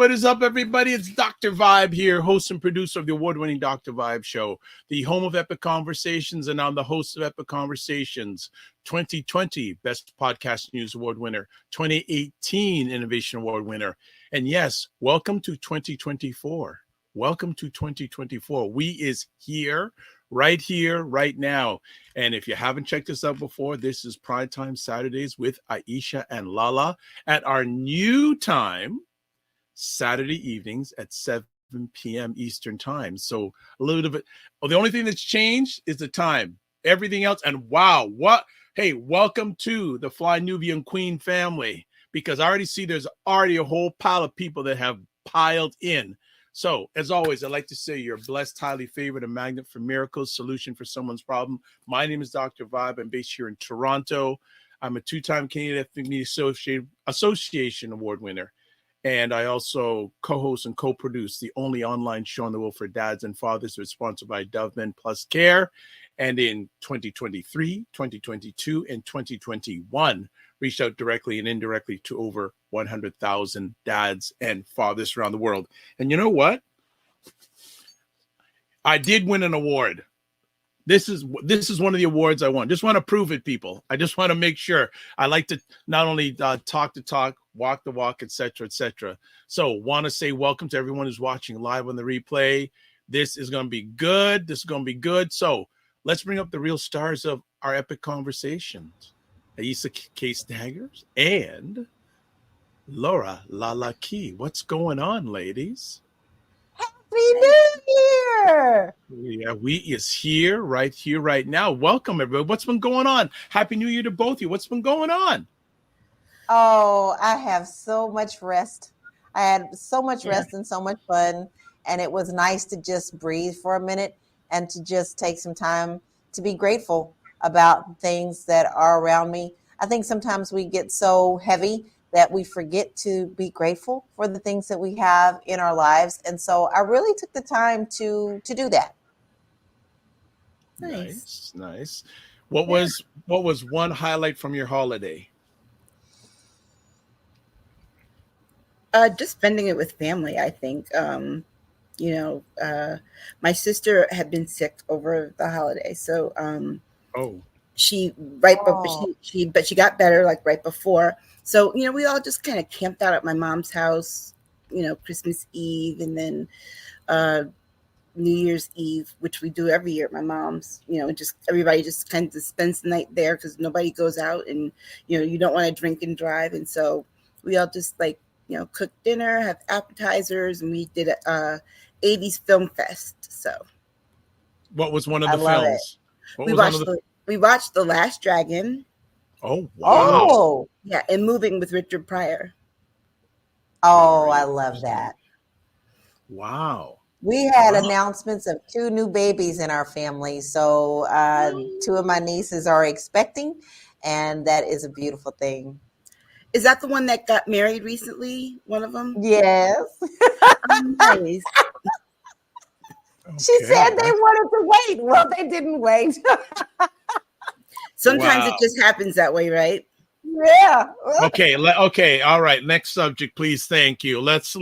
What is up, everybody? It's Dr. Vibe here, host and producer of the award-winning Dr. Vibe Show, the home of Epic Conversations, and I'm the host of Epic Conversations. 2020 Best Podcast News Award winner, 2018 Innovation Award winner, and yes, welcome to 2024. Welcome to 2024. We is here, right now. And if you haven't checked us out before, this is Primetime Saturdays with Aisha and LaLa at our new time, Saturday evenings at 7 p.m. Eastern time. So a little bit, the only thing that's changed is the time. Everything else, and wow, hey, welcome to the Fly Nubian Queen family, because I already see there's already a whole pile of people that have piled in. So, as always, I'd like to say you're blessed, highly favored, a magnet for miracles, solution for someone's problem. My name is Dr. Vibe. I'm based here in Toronto. I'm a two-time Canadian Ethnic Media Association Award winner. And I also co-host and co-produce the only online show in the world for dads and fathers, that's sponsored by Dove Men Plus Care. And in 2023, 2022, and 2021, reached out directly and indirectly to over 100,000 dads and fathers around the world. And you know what? I did win an award. This is one of the awards I won. Just want to prove it, people. I just want to make sure. I like to not only talk the talk, walk the walk, etc., etc. So want to say welcome to everyone who's watching live on the replay. This is going to be good. This is going to be good. So let's bring up the real stars of our epic conversations. Aisha K. Staggers and LaLa Key. What's going on, ladies? Happy New Year! Yeah, we is here, right now. Welcome, everybody. What's been going on? Happy New Year to both of you. What's been going on? Oh, I have so much rest. I had so much rest and so much fun. And it was nice to just breathe for a minute and to just take some time to be grateful about things that are around me. I think sometimes we get so heavy that we forget to be grateful for the things that we have in our lives. And so I really took the time to do that. Nice. What was one highlight from your holiday? Just spending it with family, I think. My sister had been sick over the holiday, so she got better like right before. So we all just kind of camped out at my mom's house, Christmas Eve, and then New Year's Eve, which we do every year at my mom's. Just everybody just kind of spends the night there because nobody goes out, and you don't want to drink and drive, and so we all just cook dinner, have appetizers, and we did a 80s film fest. So what was one of the films? We watched The Last Dragon. Oh, wow. Oh, yeah, and Moving with Richard Pryor. Oh, I love that. Wow. We had announcements of 2 new babies in our family. So 2 of my nieces are expecting, and that is a beautiful thing. Is that the one that got married recently? One of them? Yes. Nice. She said they wanted to wait. Well, they didn't wait. Sometimes it just happens that way, right? Yeah. Okay. All right. Next subject, please. Thank you. Let's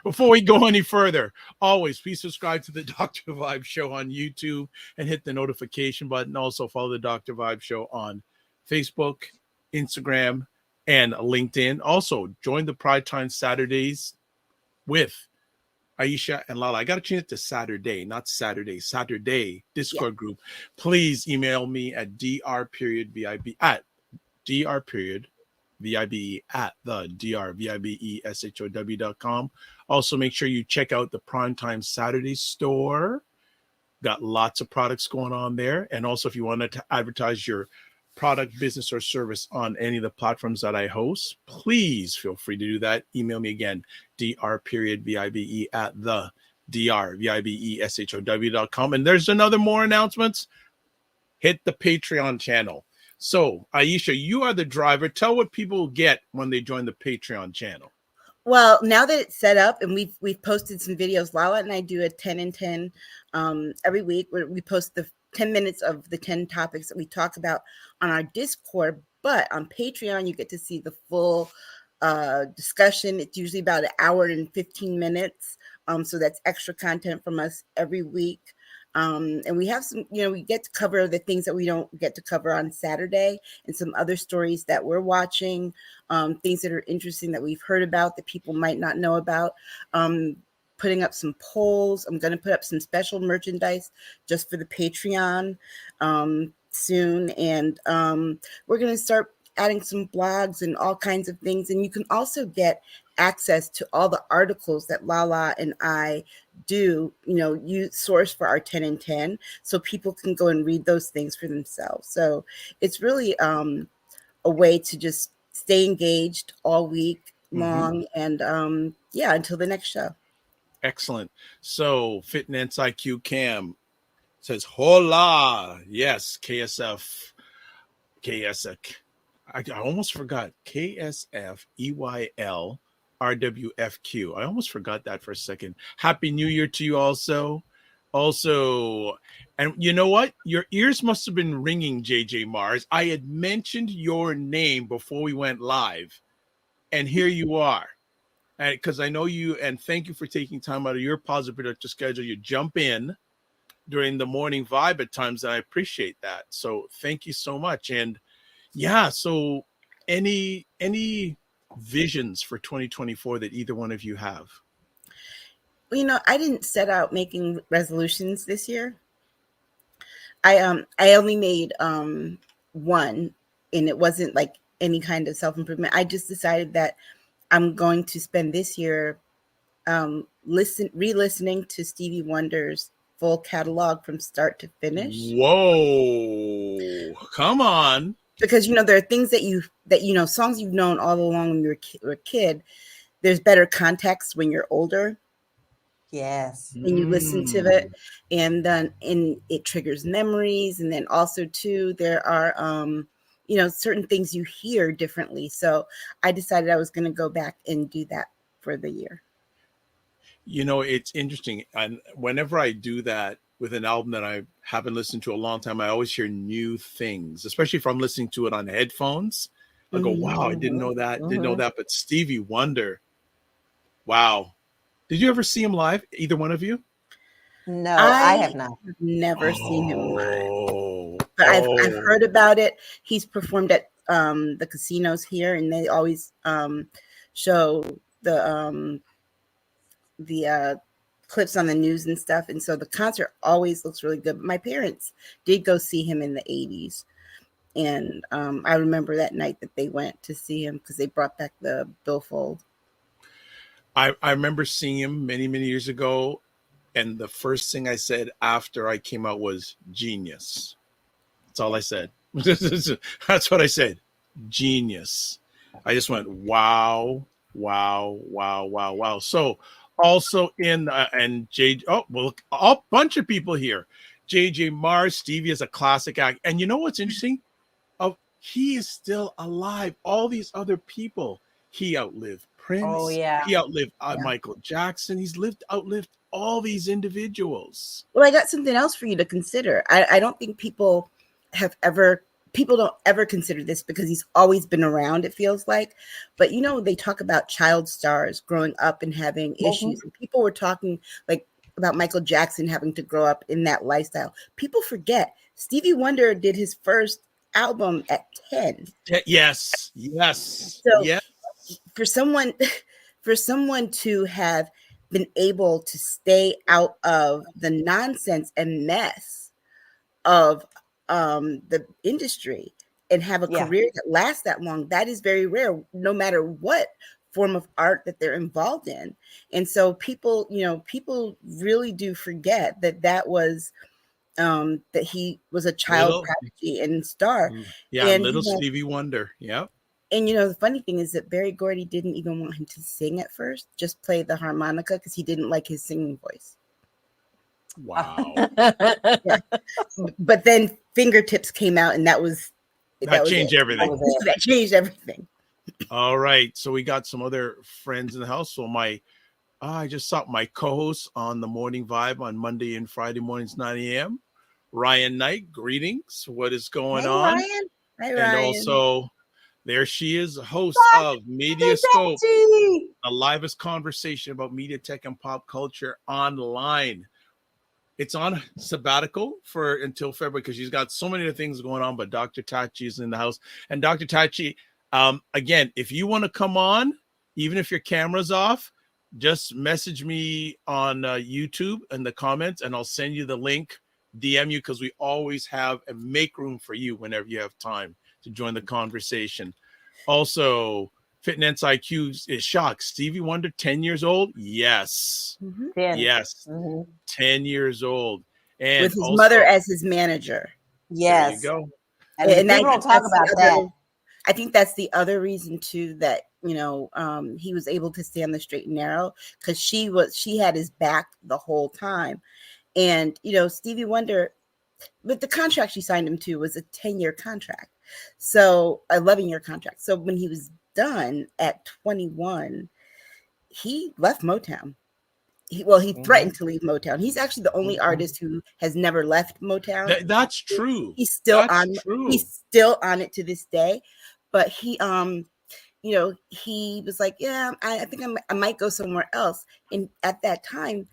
before we go any further, always please subscribe to the Dr. Vibe Show on YouTube and hit the notification button. Also follow the Dr. Vibe Show on Facebook, Instagram, and LinkedIn. Also, join the Primetime Saturdays with Aisha and LaLa. I got to change it to Saturday, not Saturday. Saturday Discord group. Please email me at dr.vibe at the drvibeshow.com. Also, make sure you check out the Primetime Saturday store. Got lots of products going on there. And also, if you wanted to advertise your product, business, or service on any of the platforms that I host, please feel free to do that. Email me again, dr.vibe at the drvibeshow.com. And there's more announcements. Hit the Patreon channel. So, Aisha, you are the driver. Tell what people get when they join the Patreon channel. Well, now that it's set up and we've posted some videos, LaLa and I do a 10 and 10 every week where we post the 10 minutes of the 10 topics that we talk about on our Discord. But on Patreon, you get to see the full discussion. It's usually about an hour and 15 minutes. So that's extra content from us every week. And we have some, we get to cover the things that we don't get to cover on Saturday, and some other stories that we're watching, things that are interesting that we've heard about that people might not know about. Putting up some polls. I'm going to put up some special merchandise just for the Patreon soon. And we're going to start adding some blogs and all kinds of things. And you can also get access to all the articles that LaLa and I do, you source for our 10 and 10. So people can go and read those things for themselves. So it's really a way to just stay engaged all week long. And until the next show. Excellent. So Fitness IQ Cam says, hola. Yes, KSF. I almost forgot. KSF EYL RWFQ. I almost forgot that for a second. Happy New Year to you also. And you know what? Your ears must have been ringing, JJ Mars. I had mentioned your name before we went live. And here you are. And because I know you, and thank you for taking time out of your positive productive schedule. You jump in during the morning vibe at times, and I appreciate that. So thank you so much. And yeah, so any visions for 2024 that either one of you have? Well, I didn't set out making resolutions this year. I only made one, and it wasn't like any kind of self-improvement. I just decided that I'm going to spend this year re-listening to Stevie Wonder's full catalog from start to finish. Whoa, come on. Because, there are things that songs you've known all along when you were a kid. There's better context when you're older. Yes. When you listen to it, and then it triggers memories. And then also too, there are, certain things you hear differently. So I decided I was going to go back and do that for the year. It's interesting. And whenever I do that with an album that I haven't listened to a long time, I always hear new things, especially if I'm listening to it on headphones. I go, wow, I didn't know that. Didn't know that. But Stevie Wonder, wow. Did you ever see him live? Either one of you? No, I have not. Never seen him live. But I've heard about it. He's performed at the casinos here, and they always show the clips on the news and stuff. And so the concert always looks really good. But my parents did go see him in the 80s. And I remember that night that they went to see him because they brought back the billfold. I remember seeing him many, many years ago. And the first thing I said after I came out was genius. That's all I said. That's what I said. Genius. I just went, wow, wow, wow, wow, wow. So also in, and a bunch of people here. JJ Mars, Stevie is a classic act. And you know what's interesting? He is still alive. All these other people, he outlived Prince. Oh, yeah. He outlived Michael Jackson. He's outlived all these individuals. Well, I got something else for you to consider. I don't think people don't ever consider this because he's always been around, it feels like. But, they talk about child stars growing up and having issues. And people were talking like about Michael Jackson having to grow up in that lifestyle. People forget Stevie Wonder did his first album at 10. Yes. So yes. For someone to have been able to stay out of the nonsense and mess of the industry and have a career that lasts that long, that is very rare, no matter what form of art that they're involved in. And so people really do forget that was that he was a child prodigy and star. Yeah, and little Stevie Wonder. Yeah. And the funny thing is that Berry Gordy didn't even want him to sing at first, just play the harmonica because he didn't like his singing voice. Wow. But then Fingertips came out, and that changed everything. That changed everything. All right. So we got some other friends in the house. So I just saw my co-host on the Morning Vibe on Monday and Friday mornings, 9 a.m. Ryan Knight, greetings. What is going on? Ryan. Hi, Ryan. And also There she is, host of Media Scope, the livest conversation about media, tech, and pop culture online. It's on sabbatical for until February because she's got so many other things going on. But Dr. Tachi is in the house, and Dr. Tachi, again, if you want to come on, even if your camera's off, just message me on YouTube in the comments, and I'll send you the link. DM you because we always have and make room for you whenever you have time to join the conversation. Also, Fitness IQ is shocked. Stevie Wonder, 10 years old? Yes. Mm-hmm. Yes. 10 years old. And with his mother as his manager. Yes. There you go. And people don't talk about that. I think that's the other reason too that he was able to stay on the straight and narrow because she had his back the whole time. And Stevie Wonder, but the contract she signed him to was a 10-year contract, so a 11-year contract. So when he was done at 21, he left Motown. He threatened to leave Motown. He's actually the only artist who has never left Motown. That's true. He's still He's still on it to this day. But he was like, yeah, I think I might go somewhere else. And at that time,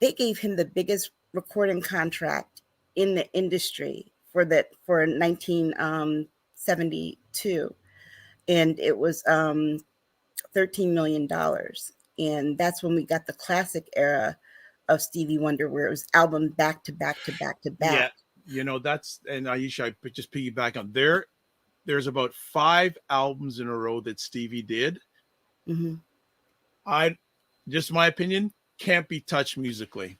they gave him the biggest recording contract in the industry for 1972, and it was $13 million. And that's when we got the classic era of Stevie Wonder, where it was album back to back to back to back. Yeah, that's, and Aisha, I just piggyback on there's about 5 albums in a row that Stevie did. Mm-hmm. Just my opinion, can't be touched musically.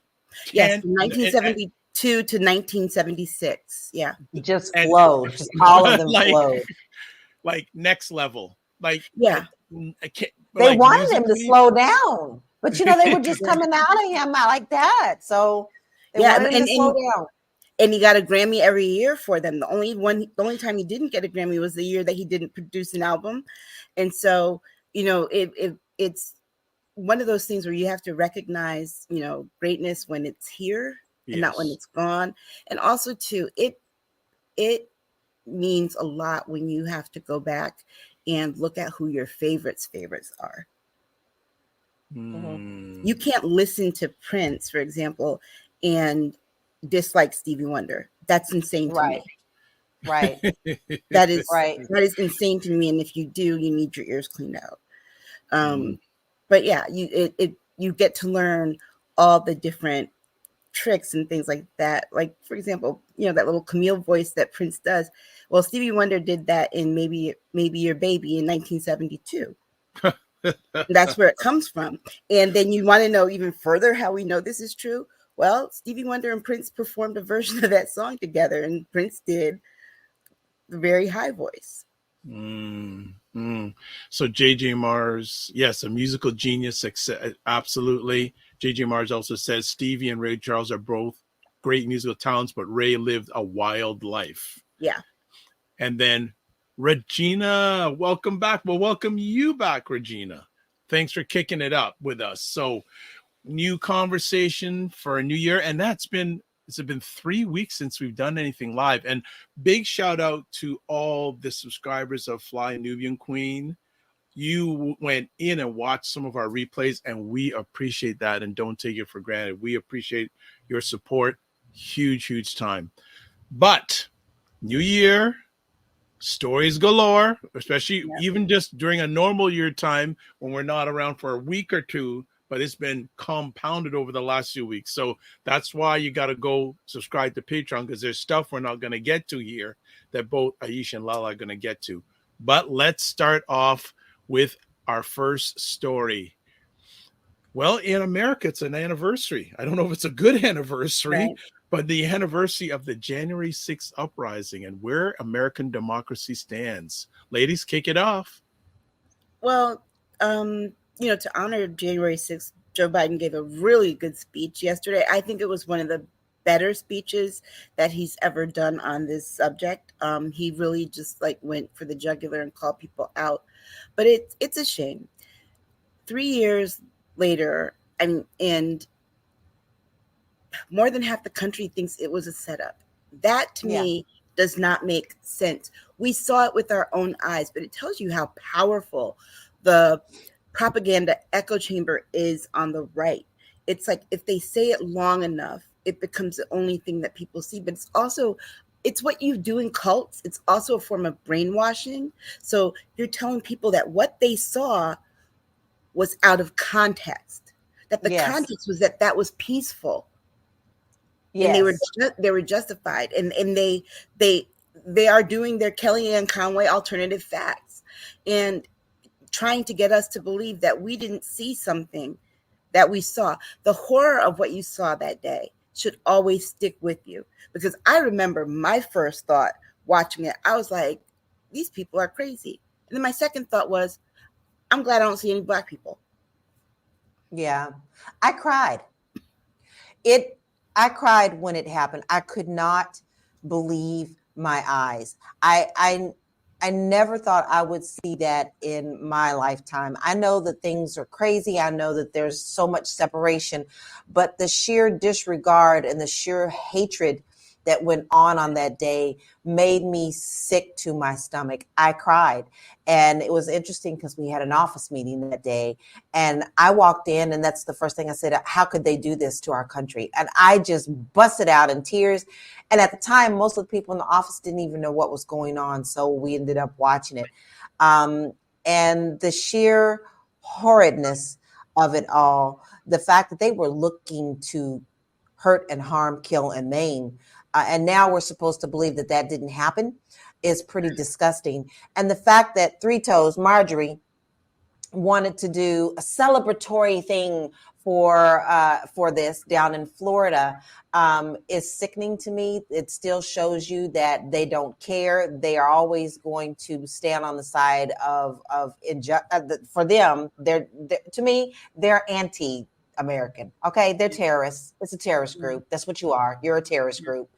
Yes, 1972 to 1976. Yeah, just flowed. Just all of them flowed. Like next level. Like they wanted him to slow down, but they were just coming out of him like that. So they wanted him to slow down. And he got a Grammy every year for them. The only time he didn't get a Grammy was the year that he didn't produce an album. And so, it's one of those things where you have to recognize, greatness when it's here and not when it's gone. And also too, it means a lot when you have to go back and look at who your favorites are. You can't listen to Prince, for example, and dislike Stevie Wonder. That's insane to me. Right. That is That is insane to me. And if you do, you need your ears cleaned out. But yeah, you get to learn all the different tricks and things like that. Like, for example, that little Camille voice that Prince does. Well, Stevie Wonder did that in Maybe Your Baby in 1972. That's where it comes from. And then you want to know even further how we know this is true. Well, Stevie Wonder and Prince performed a version of that song together, and Prince did the very high voice. So JJ Mars, yes, a musical genius, absolutely. JJ Mars also says Stevie and Ray Charles are both great musical talents, but Ray lived a wild life. Yeah. And then Regina, welcome back. Well, welcome you back, Regina. Thanks for kicking it up with us. So new conversation for a new year, and it's been 3 weeks since we've done anything live. And big shout out to all the subscribers of Fly Nubian Queen. You went in and watched some of our replays, and we appreciate that and don't take it for granted. We appreciate your support. Huge time. But new year, stories galore, especially even just during a normal year time when we're not around for a week or two, but it's been compounded over the last few weeks. So that's why you got to go subscribe to Patreon, because there's stuff we're not going to get to here that both Aisha and LaLa are going to get to. But let's start off with our first story. Well, in America, it's an anniversary. I don't know if it's a good anniversary, but the anniversary of the January 6th uprising and where American democracy stands. Ladies, kick it off. Well, to honor January 6th, Joe Biden gave a really good speech yesterday. I think it was one of the better speeches that he's ever done on this subject. He really just went for the jugular and called people out. But it's a shame. 3 years later, and more than half the country thinks it was a setup. That to me does not make sense. We saw it with our own eyes, but it tells you how powerful the propaganda echo chamber is on the right. It's like if they say it long enough, it becomes the only thing that people see. But it's what you do in cults. It's also a form of brainwashing. So you're telling people that what they saw was out of context, that the context was that was peaceful. Yes. And they were justified, and they are doing their Kellyanne Conway alternative facts and trying to get us to believe that we didn't see something that we saw. The horror of what you saw that day should always stick with you, because I remember my first thought watching it, I was like, these people are crazy. And then my second thought was, I'm glad I don't see any Black people. Yeah, I cried. I cried when it happened. I could not believe my eyes. I never thought I would see that in my lifetime. I know that things are crazy. I know that there's so much separation, but the sheer disregard and the sheer hatred that went on that day made me sick to my stomach. I cried. And it was interesting because we had an office meeting that day, and I walked in, and that's the first thing I said, how could they do this to our country? And I just busted out in tears. And at the time, most of the people in the office didn't even know what was going on. So we ended up watching it. And the sheer horridness of it all, the fact that they were looking to hurt and harm, kill and maim, and now we're supposed to believe that that didn't happen, is pretty disgusting. And the fact that Three Toes, Marjorie, wanted to do a celebratory thing for this down in Florida is sickening to me. It still shows you that they don't care. They are always going to stand on the side of for them. They're to me, they're anti-American. Okay, they're terrorists. It's a terrorist group. That's what you are. You're a terrorist group,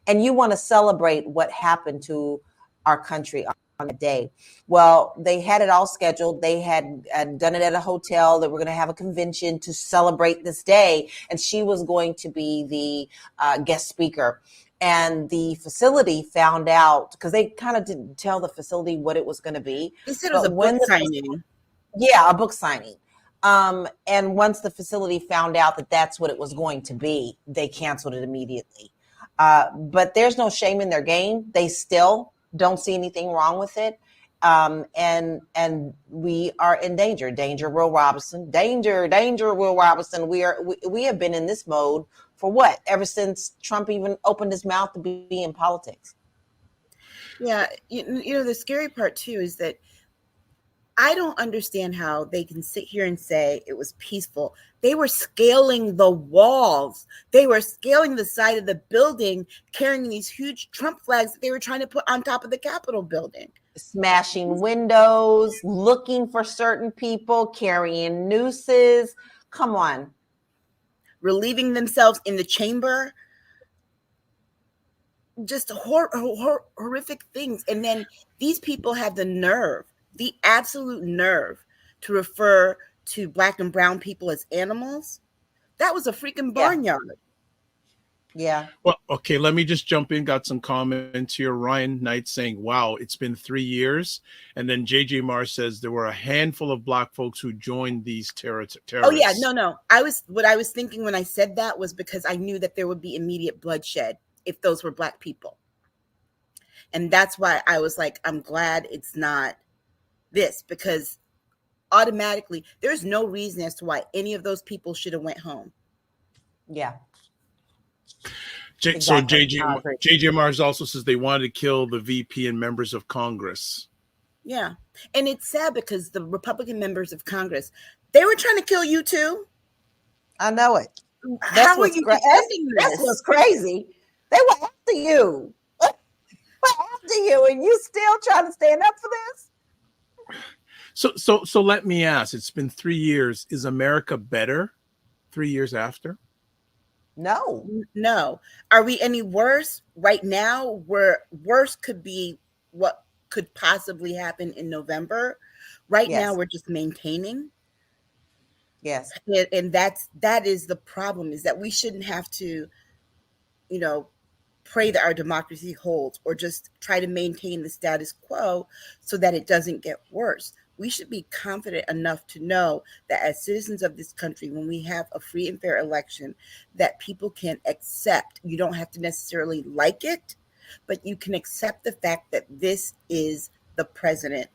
and you want to celebrate what happened to our country on the day. Well, they had it all scheduled. They had done it at a hotel. They were going to have a convention to celebrate this day, and she was going to be the guest speaker. And the facility found out, because they kind of didn't tell the facility what it was going to be. They said it was a book signing. Yeah, a book signing. And once the facility found out that that's what it was going to be, they canceled it immediately. But there's no shame in their game. They still don't see anything wrong with it. And we are in danger. Danger, Will Robinson. Danger, Will Robinson. We have been in this mode for what? Ever since Trump even opened his mouth to be in politics. Yeah, you know, the scary part too is that I don't understand how they can sit here and say it was peaceful. They were scaling the walls. They were scaling the side of the building, carrying these huge Trump flags that they were trying to put on top of the Capitol building. Smashing windows, looking for certain people, carrying nooses. Come on. Relieving themselves in the chamber. Just horrific things. And then these people have the absolute nerve to refer to Black and brown people as animals. That was a freaking barnyard. Yeah. Well, okay, let me just jump in. Got some comments here. Ryan Knight saying, wow, it's been 3 years. And then JJ Marr says there were a handful of Black folks who joined these terrorists. Oh, yeah. No. What I was thinking when I said that was because I knew that there would be immediate bloodshed if those were Black people. And that's why I was like, I'm glad it's not this, because automatically there's no reason as to why any of those people should have went home. Yeah. Exactly. So JJ Mars also says they wanted to kill the VP and members of Congress. Yeah. And it's sad because the Republican members of Congress, they were trying to kill you too. I know it. How are you defending this? That's what's crazy. They were after you. After you, and you still trying to stand up for this? So let me ask, it's been 3 years. Is America better 3 years after? No. Are we any worse right now? Where worse could be what could possibly happen in November. Right now, we're just maintaining. Yes. And that is the problem, is that we shouldn't have to, pray that our democracy holds or just try to maintain the status quo so that it doesn't get worse. We should be confident enough to know that as citizens of this country, when we have a free and fair election, that people can accept. You don't have to necessarily like it, but you can accept the fact that this is the president.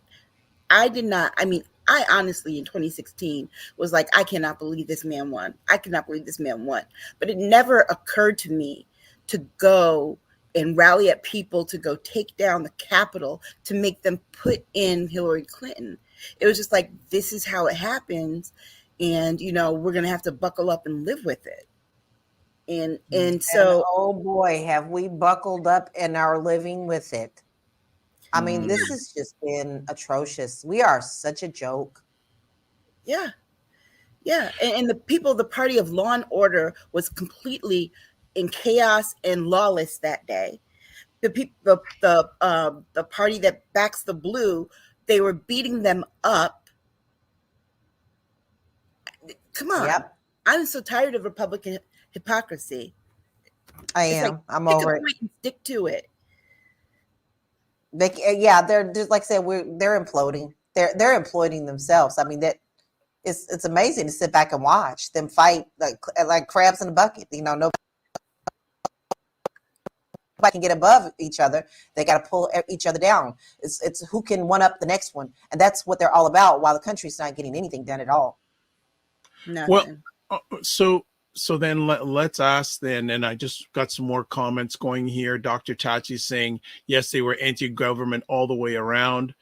I honestly in 2016 was like, I cannot believe this man won. I cannot believe this man won. But it never occurred to me to go and rally at people to go take down the Capitol to make them put in Hillary Clinton. It was just like, this is how it happens. And, we're going to have to buckle up and live with it. And so, oh boy, have we buckled up and are living with it. I mean, this has just been atrocious. We are such a joke. Yeah. Yeah. And the party of law and order was completely in chaos and lawless that day. The party that backs the blue, they were beating them up. Come on. Yep. I'm so tired of Republican hypocrisy. I am. Like, I'm over it. And stick to it. They're just, like I said, they're imploding. They're imploding themselves. I mean, that it's amazing to sit back and watch them fight like crabs in a bucket. Nobody can get above each other. They got to pull each other down. It's who can one up the next one, and that's what they're all about. While the country's not getting anything done at all. Nothing. Well, so then let's ask then, and I just got some more comments going here. Dr. Tachi saying, yes, they were anti-government all the way around.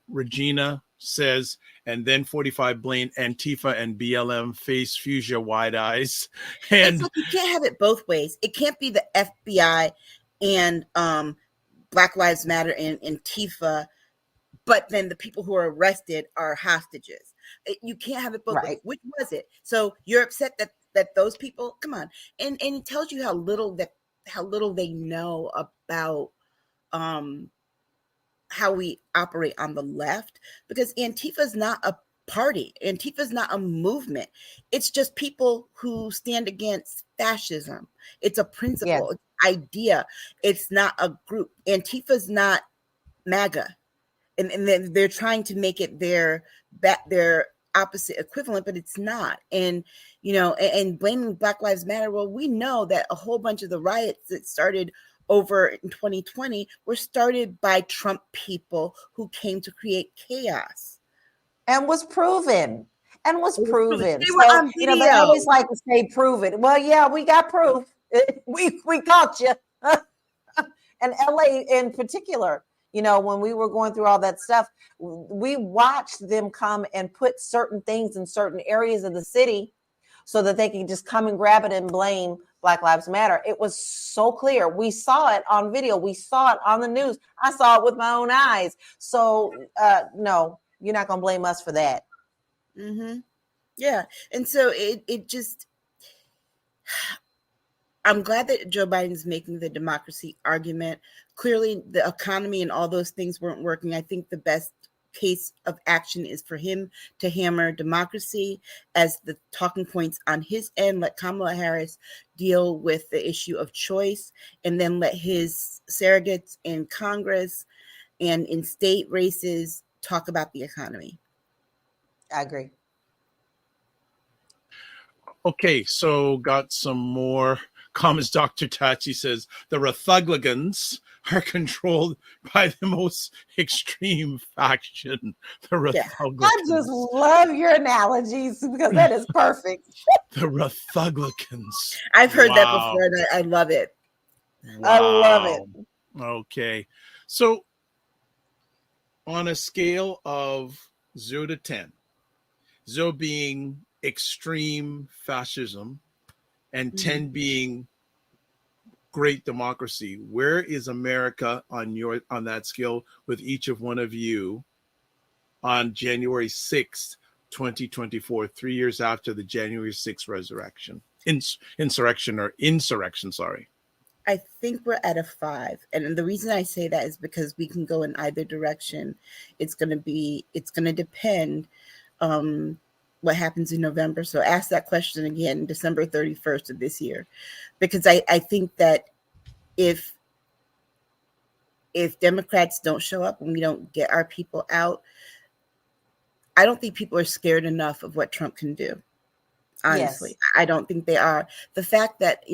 Regina says, and then 45 blame Antifa and BLM face fuchsia wide eyes. And you can't have it both ways. It can't be the FBI and Black Lives Matter and Antifa, but then the people who are arrested are hostages. You can't have it both ways. Which was it? So you're upset that those people, come on, and it tells you how little they know about how we operate on the left, because Antifa is not a party. Antifa is not a movement. It's just people who stand against fascism. It's a principle, it's an idea. It's not a group. Antifa is not MAGA, and they're trying to make it their opposite equivalent, but it's not. And and blaming Black Lives Matter, well, we know that a whole bunch of the riots that started over in 2020 were started by Trump people who came to create chaos, and was proven. They were on video. They always like to say prove it. Well, yeah, we got proof. We caught you. And LA in particular, when we were going through all that stuff, we watched them come and put certain things in certain areas of the city so that they could just come and grab it and blame Black Lives Matter. It was so clear. We saw it on video. We saw it on the news. I saw it with my own eyes. So, no, you're not going to blame us for that. Mm-hmm. Yeah. And so it just, I'm glad that Joe Biden's making the democracy argument. Clearly, the economy and all those things weren't working. I think the best case of action is for him to hammer democracy as the talking points on his end. Let Kamala Harris deal with the issue of choice, and then let his surrogates in Congress and in state races talk about the economy. I agree. Okay, so got some more comments. Dr. Tachi says the Republicans are controlled by the most extreme faction. The Republicans. I just love your analogies because that is perfect. The Republicans. I've heard that before, and I love it. Wow. I love it. Okay, so on a scale of 0 to 10, 0 being extreme fascism and 10 being great democracy, where is America on that scale with each of one of you on January 6th, 2024, 3 years after the January 6th insurrection, sorry. I think we're at a 5. And the reason I say that is because we can go in either direction. It's going to depend what happens in November. So ask that question again, December 31st of this year, because I think that if Democrats don't show up and we don't get our people out, I don't think people are scared enough of what Trump can do. Honestly, yes. I don't think they are. The fact that,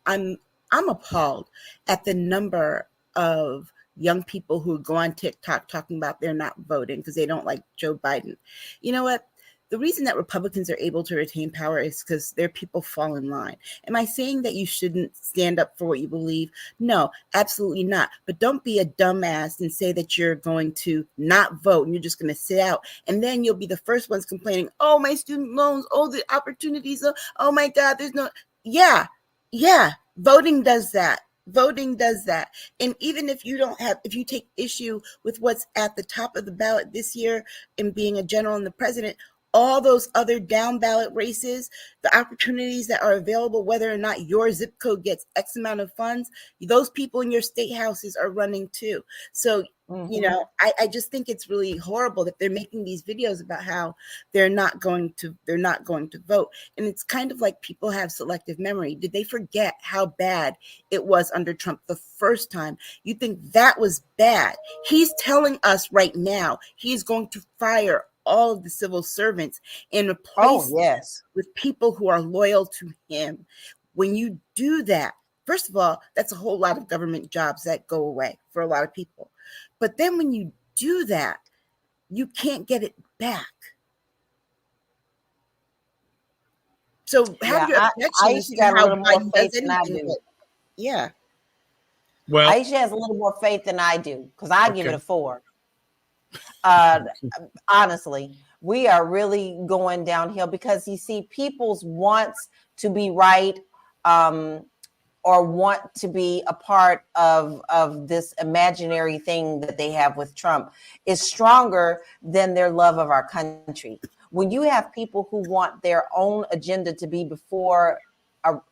I'm appalled at the number of young people who go on TikTok talking about they're not voting because they don't like Joe Biden. You know what? The reason that Republicans are able to retain power is because their people fall in line. Am I saying that you shouldn't stand up for what you believe? No, absolutely not. But don't be a dumbass and say that you're going to not vote and you're just going to sit out. And then you'll be the first ones complaining, oh, my student loans, oh, the opportunities, oh my God, there's no, yeah, voting does that. Voting does that. And even if you take issue with what's at the top of the ballot this year in being a general and the president, all those other down ballot races, the opportunities that are available, whether or not your zip code gets X amount of funds, those people in your state houses are running too. So, I just think it's really horrible that they're making these videos about how they're not going to vote. And it's kind of like people have selective memory. Did they forget how bad it was under Trump the first time? You think that was bad? He's telling us right now he's going to fire all of the civil servants and replace with people who are loyal to him. When you do that, first of all, that's a whole lot of government jobs that go away for a lot of people. But then when you do that, you can't get it back. So have your objections to how Biden does anything. Yeah. Well, Aisha has a little more faith than I do because I give it a 4. Honestly, we are really going downhill because you see people's wants to be right or want to be a part of this imaginary thing that they have with Trump is stronger than their love of our country. When you have people who want their own agenda to be before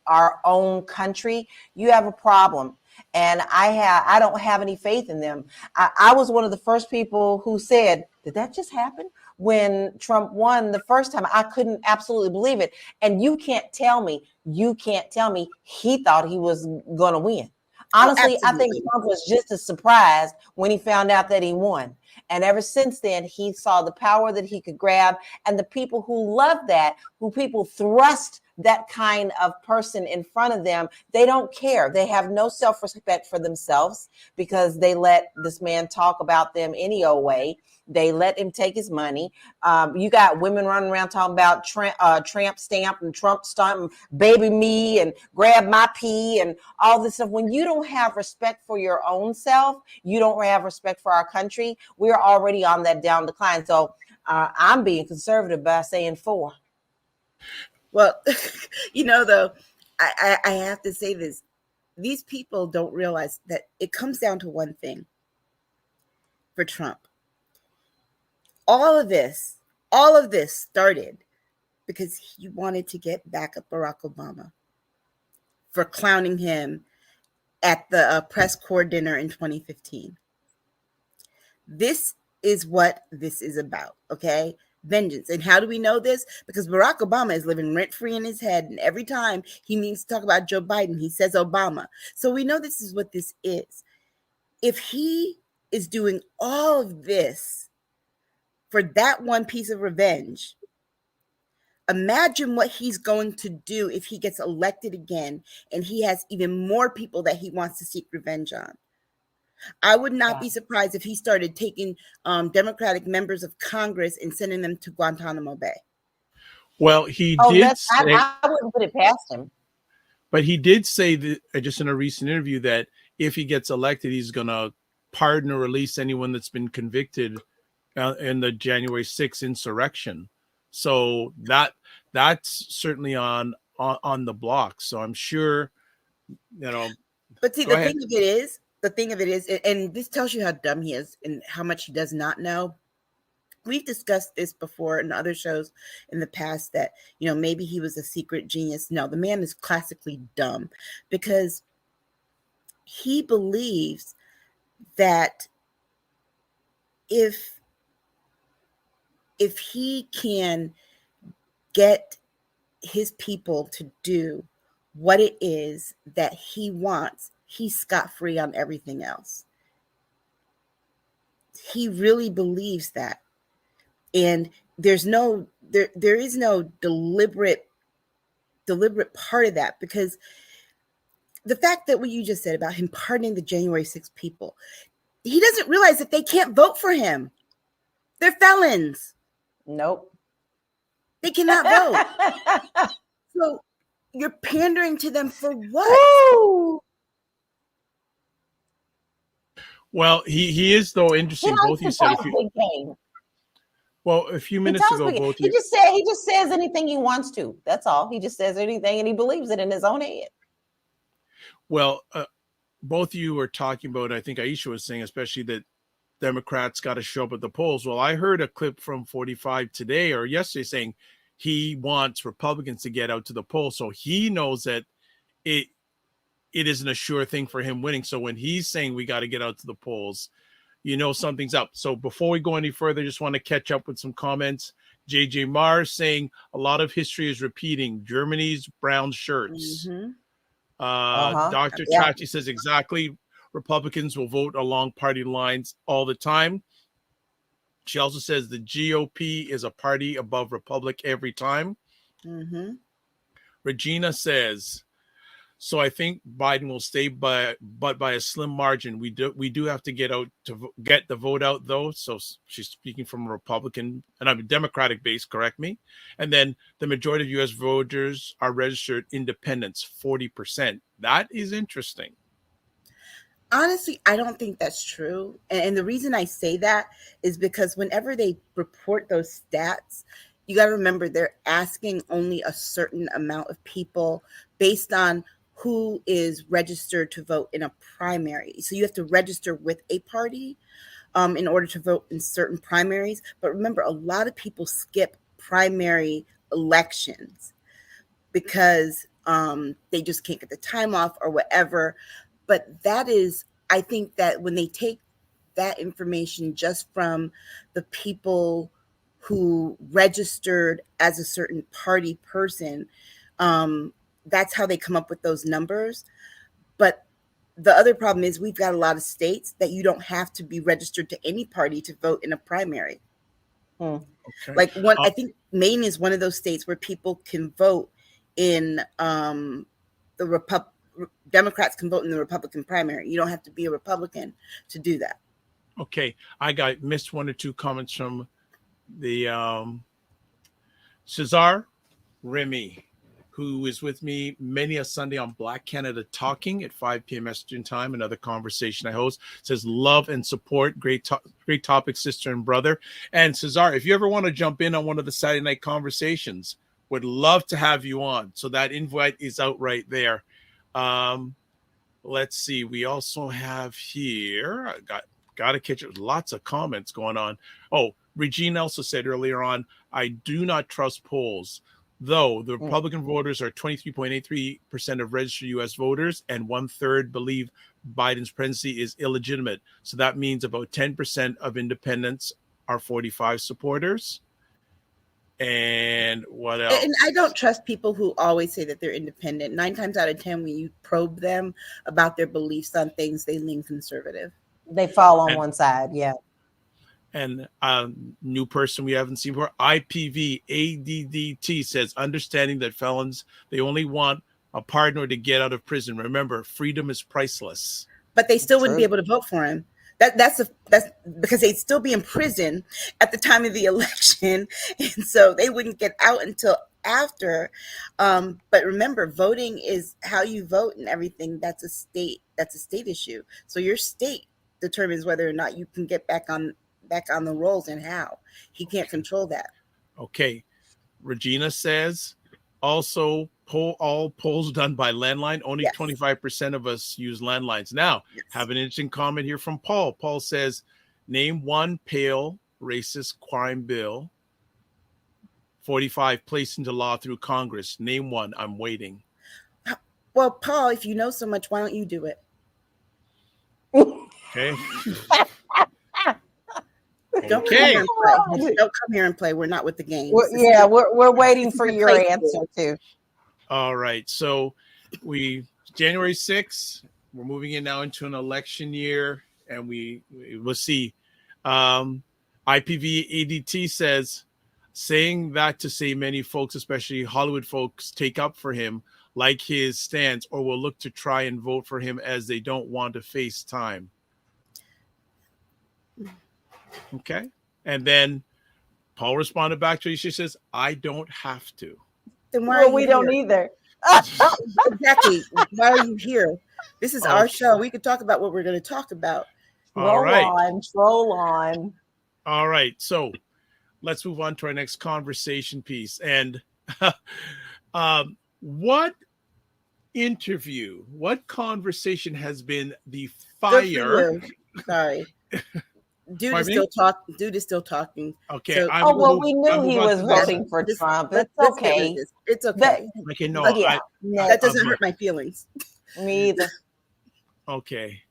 our own country, you have a problem. And I don't have any faith in them. I was one of the first people who said, did that just happen? When Trump won the first time, I couldn't absolutely believe it. And you can't tell me he thought he was going to win. Honestly, I think Trump was just as surprised when he found out that he won. And ever since then, he saw the power that he could grab. And the people who love that, who people thrust that kind of person in front of them, they don't care. They have no self-respect for themselves because they let this man talk about them any old way. They let him take his money. You got women running around talking about tramp stamp and Trump stamp and baby me and grab my pee and all this stuff. When you don't have respect for your own self, you don't have respect for our country. We're already on that down decline. So I'm being conservative by saying 4. Well, though, I have to say this. These people don't realize that it comes down to one thing for Trump. All of this started because he wanted to get back at Barack Obama for clowning him at the press corps dinner in 2015. This is what this is about, okay? Vengeance. And how do we know this? Because Barack Obama is living rent-free in his head, and every time he needs to talk about Joe Biden, he says Obama. So we know this is what this is. If he is doing all of this for that one piece of revenge, imagine what he's going to do if he gets elected again and he has even more people that he wants to seek revenge on. I would not be surprised if he started taking Democratic members of Congress and sending them to Guantanamo Bay. Well, he did say, I wouldn't put it past him. But he did say that just in a recent interview that if he gets elected, he's going to pardon or release anyone that's been convicted in the January 6th insurrection. So that's certainly on the block. So I'm sure, But see, the thing of it is, and this tells you how dumb he is and how much he does not know. We've discussed this before in other shows in the past that, maybe he was a secret genius. No, the man is classically dumb because he believes that if he can get his people to do what it is that he wants, he's scot-free on everything else. He really believes that. And there is no deliberate part of that, because the fact that what you just said about him pardoning the January 6th people, he doesn't realize that they can't vote for him. They're felons. Nope. They cannot vote. So you're pandering to them for what? Woo! Well, he is, though, interesting. Both you said a few minutes ago. Both he just says anything he wants to. That's all. He just says anything and he believes it in his own head. Well, both of you were talking about, I think Aisha was saying, especially that Democrats got to show up at the polls. Well, I heard a clip from 45 today or yesterday saying he wants Republicans to get out to the polls. So he knows that it isn't a sure thing for him winning. So when he's saying we got to get out to the polls, something's up. So before we go any further, just want to catch up with some comments. JJ Mars saying a lot of history is repeating. Germany's brown shirts. Mm-hmm. Dr. Chachi says exactly. Republicans will vote along party lines all the time. She also says the GOP is a party above Republic every time. Mm-hmm. Regina says, so I think Biden will stay but by a slim margin. We do have to get the vote out, though. So she's speaking from a Republican, and I'm a Democratic base, correct me. And then the majority of U.S. voters are registered independents, 40%. That is interesting. Honestly, I don't think that's true. And the reason I say that is because whenever they report those stats, you got to remember they're asking only a certain amount of people based on who is registered to vote in a primary. So you have to register with a party in order to vote in certain primaries. But remember, a lot of people skip primary elections because they just can't get the time off or whatever. But I think that when they take that information just from the people who registered as a certain party person, that's how they come up with those numbers. But the other problem is we've got a lot of states that you don't have to be registered to any party to vote in a primary. Okay. Like I think Maine is one of those states where people can vote in Democrats can vote in the Republican primary. You don't have to be a Republican to do that. Okay. I missed one or two comments from the Cesar Remy, who is with me many a Sunday on Black Canada Talking at 5 p.m. Eastern Time, another conversation I host. Says love and support. Great topic, sister and brother. And Cesar, if you ever want to jump in on one of the Saturday night conversations, would love to have you on. So that invite is out right there. Let's see. We also have here, I got to catch it. Lots of comments going on. Oh, Regina also said earlier on, I do not trust polls, though the Republican voters are 23.83% of registered U.S. voters, and 1/3 believe Biden's presidency is illegitimate. So that means about 10% of independents are 45 supporters. And what else? And I don't trust people who always say that they're independent. 9 times out of 10, when you probe them about their beliefs on things, they lean conservative. They fall on one side, yeah. And new person we haven't seen before, IPV ADDT says, understanding that felons, they only want a pardon or to get out of prison. Remember, freedom is priceless. But they still wouldn't be able to vote for him. That's because they'd still be in prison at the time of the election, and so they wouldn't get out until after. But remember, voting is how you vote and everything. That's a state issue. So your state determines whether or not you can get back on the rolls and how. He can't control that. Okay. Regina says also all polls done by landline. Only 25% of us use landlines. Now, have an interesting comment here from Paul. Paul says, name one pale racist crime bill 45 placed into law through Congress. Name one. I'm waiting. Well, Paul, if you know so much, why don't you do it? Okay. Don't come here and play. We're not with the game. We're waiting for your answer too. All right. So January 6th, we're moving in now into an election year, and we'll see. IPV ADT says, saying that to say many folks, especially Hollywood folks, take up for him, like his stance, or will look to try and vote for him as they don't want to face time. Okay. And then Paul responded back to her. She says, I don't have to. Then why we don't either. Exactly. Why are you here? This is our show. We could talk about what we're going to talk about. Troll on. All right. So let's move on to our next conversation piece. And what conversation has been the fire? Sorry. Dude is still talking. Okay. So, we knew he was voting for Trump. It's okay. It's okay. Okay, no. That doesn't hurt my feelings. Me either. Okay.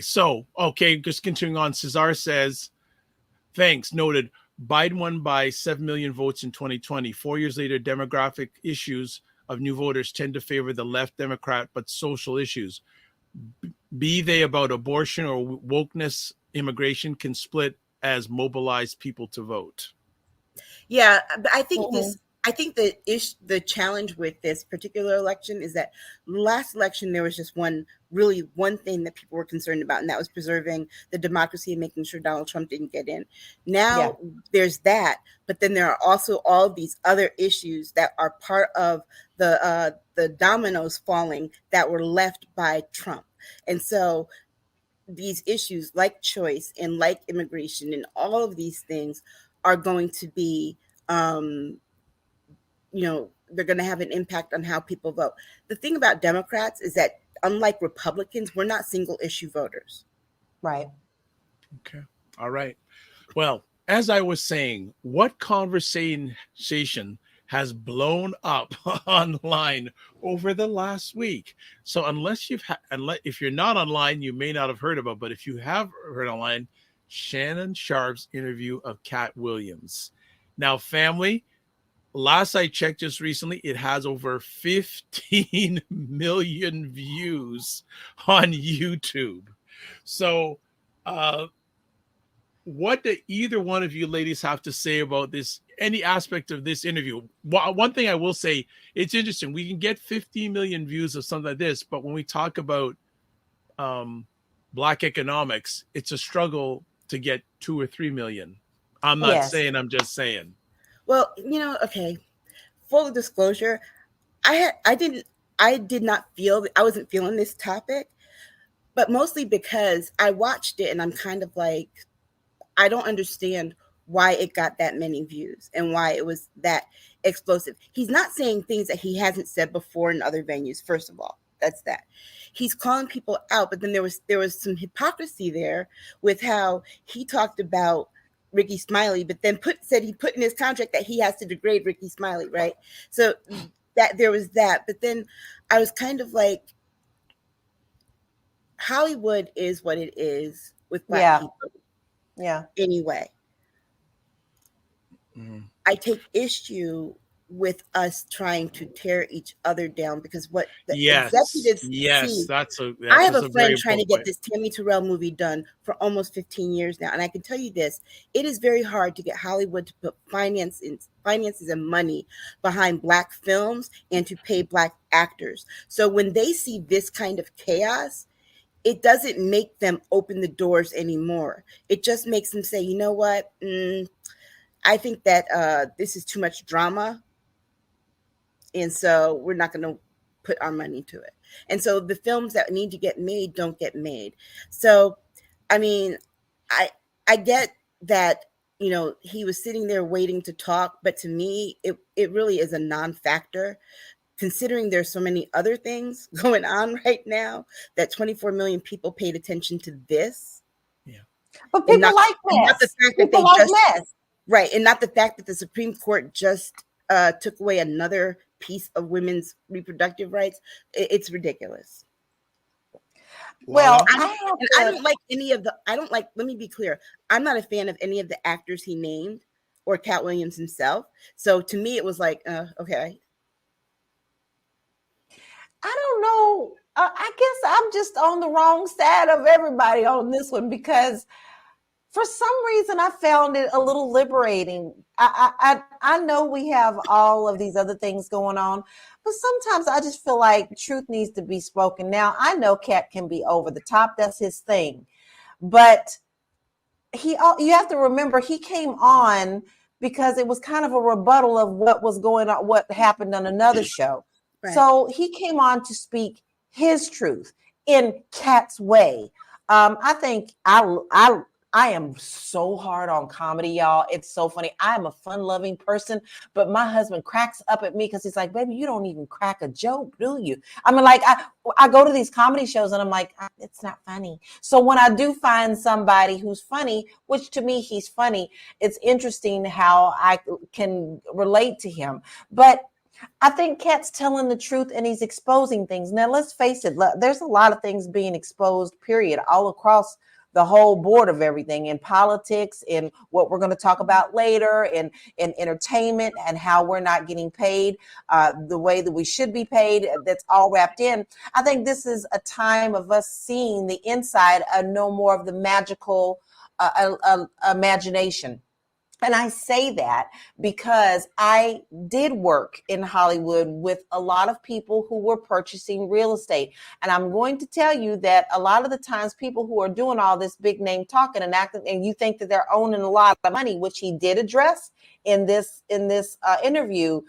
So, just continuing on. Cesar says, thanks. Noted. Biden won by 7 million votes in 2020. 4 years later, demographic issues of new voters tend to favor the left Democrat, but social issues, be they about abortion or wokeness, immigration, can split as mobilized people to vote. Yeah, I think the challenge with this particular election is that last election there was just one thing that people were concerned about, and that was preserving the democracy and making sure Donald Trump didn't get in. Now there's that, but then there are also all these other issues that are part of the dominoes falling that were left by Trump. And so these issues like choice and like immigration and all of these things are going to be they're going to have an impact on how people vote. The thing about Democrats is that unlike Republicans, we're not single issue voters. Right. Okay. All right. Well, as I was saying, what conversation has blown up online over the last week? So if you're not online, you may not have heard about, but if you have heard online, Shannon Sharp's interview of Cat Williams. Now, family, last I checked just recently, it has over 15 million views on YouTube. So, what do either one of you ladies have to say about this, any aspect of this interview? One thing I will say, it's interesting. We can get 15 million views of something like this, but when we talk about Black economics, it's a struggle to get 2 or 3 million. I'm not saying, I'm just saying. Well, okay. Full disclosure, I wasn't feeling this topic, but mostly because I watched it and I'm kind of like, I don't understand why it got that many views and why it was that explosive. He's not saying things that he hasn't said before in other venues. First of all, that's that. He's calling people out, but then there was some hypocrisy there with how he talked about Ricky Smiley, but then said he put in his contract that he has to degrade Ricky Smiley, right? So that there was that. But then I was kind of like, Hollywood is what it is with Black people. Yeah. Anyway, I take issue with us trying to tear each other down because what the executives see. I have a friend trying to get this Tammy Terrell movie done for almost 15 years now, and I can tell you this: it is very hard to get Hollywood to put finances and money behind Black films and to pay Black actors. So when they see this kind of chaos, it doesn't make them open the doors anymore. It just makes them say, you know what? I think that this is too much drama. And so we're not going to put our money to it. And so the films that need to get made don't get made. So, I mean, I get that, he was sitting there waiting to talk. But to me, it really is a non-factor, considering there's so many other things going on right now that 24 million people paid attention to this. Yeah. But people like mess. Not the fact that people like mess. Right. And not the fact that the Supreme Court just took away another piece of women's reproductive rights. It's ridiculous. Well, I don't like any of let me be clear. I'm not a fan of any of the actors he named or Cat Williams himself. So to me, it was like, okay. I don't know. I guess I'm just on the wrong side of everybody on this one because for some reason I found it a little liberating. I know we have all of these other things going on, but sometimes I just feel like truth needs to be spoken. Now I know Cat can be over the top; that's his thing, but you have to remember he came on because it was kind of a rebuttal of what was going on, what happened on another show. Right. So he came on to speak his truth in Cat's way. I think I am so hard on comedy, y'all. It's so funny. I am a fun-loving person, but my husband cracks up at me because he's like, baby, you don't even crack a joke, do you? I mean, like, I go to these comedy shows and I'm like, it's not funny. So when I do find somebody who's funny, which to me, he's funny, it's interesting how I can relate to him. But I think Cat's telling the truth and he's exposing things. Now, let's face it, there's a lot of things being exposed, period, all across the whole board of everything in politics, in what we're going to talk about later, in entertainment and how we're not getting paid the way that we should be paid. That's all wrapped in. I think this is a time of us seeing the inside and no more of the magical imagination. And I say that because I did work in Hollywood with a lot of people who were purchasing real estate. And I'm going to tell you that a lot of the times people who are doing all this big name talking and acting, and you think that they're owning a lot of money, which he did address in this interview,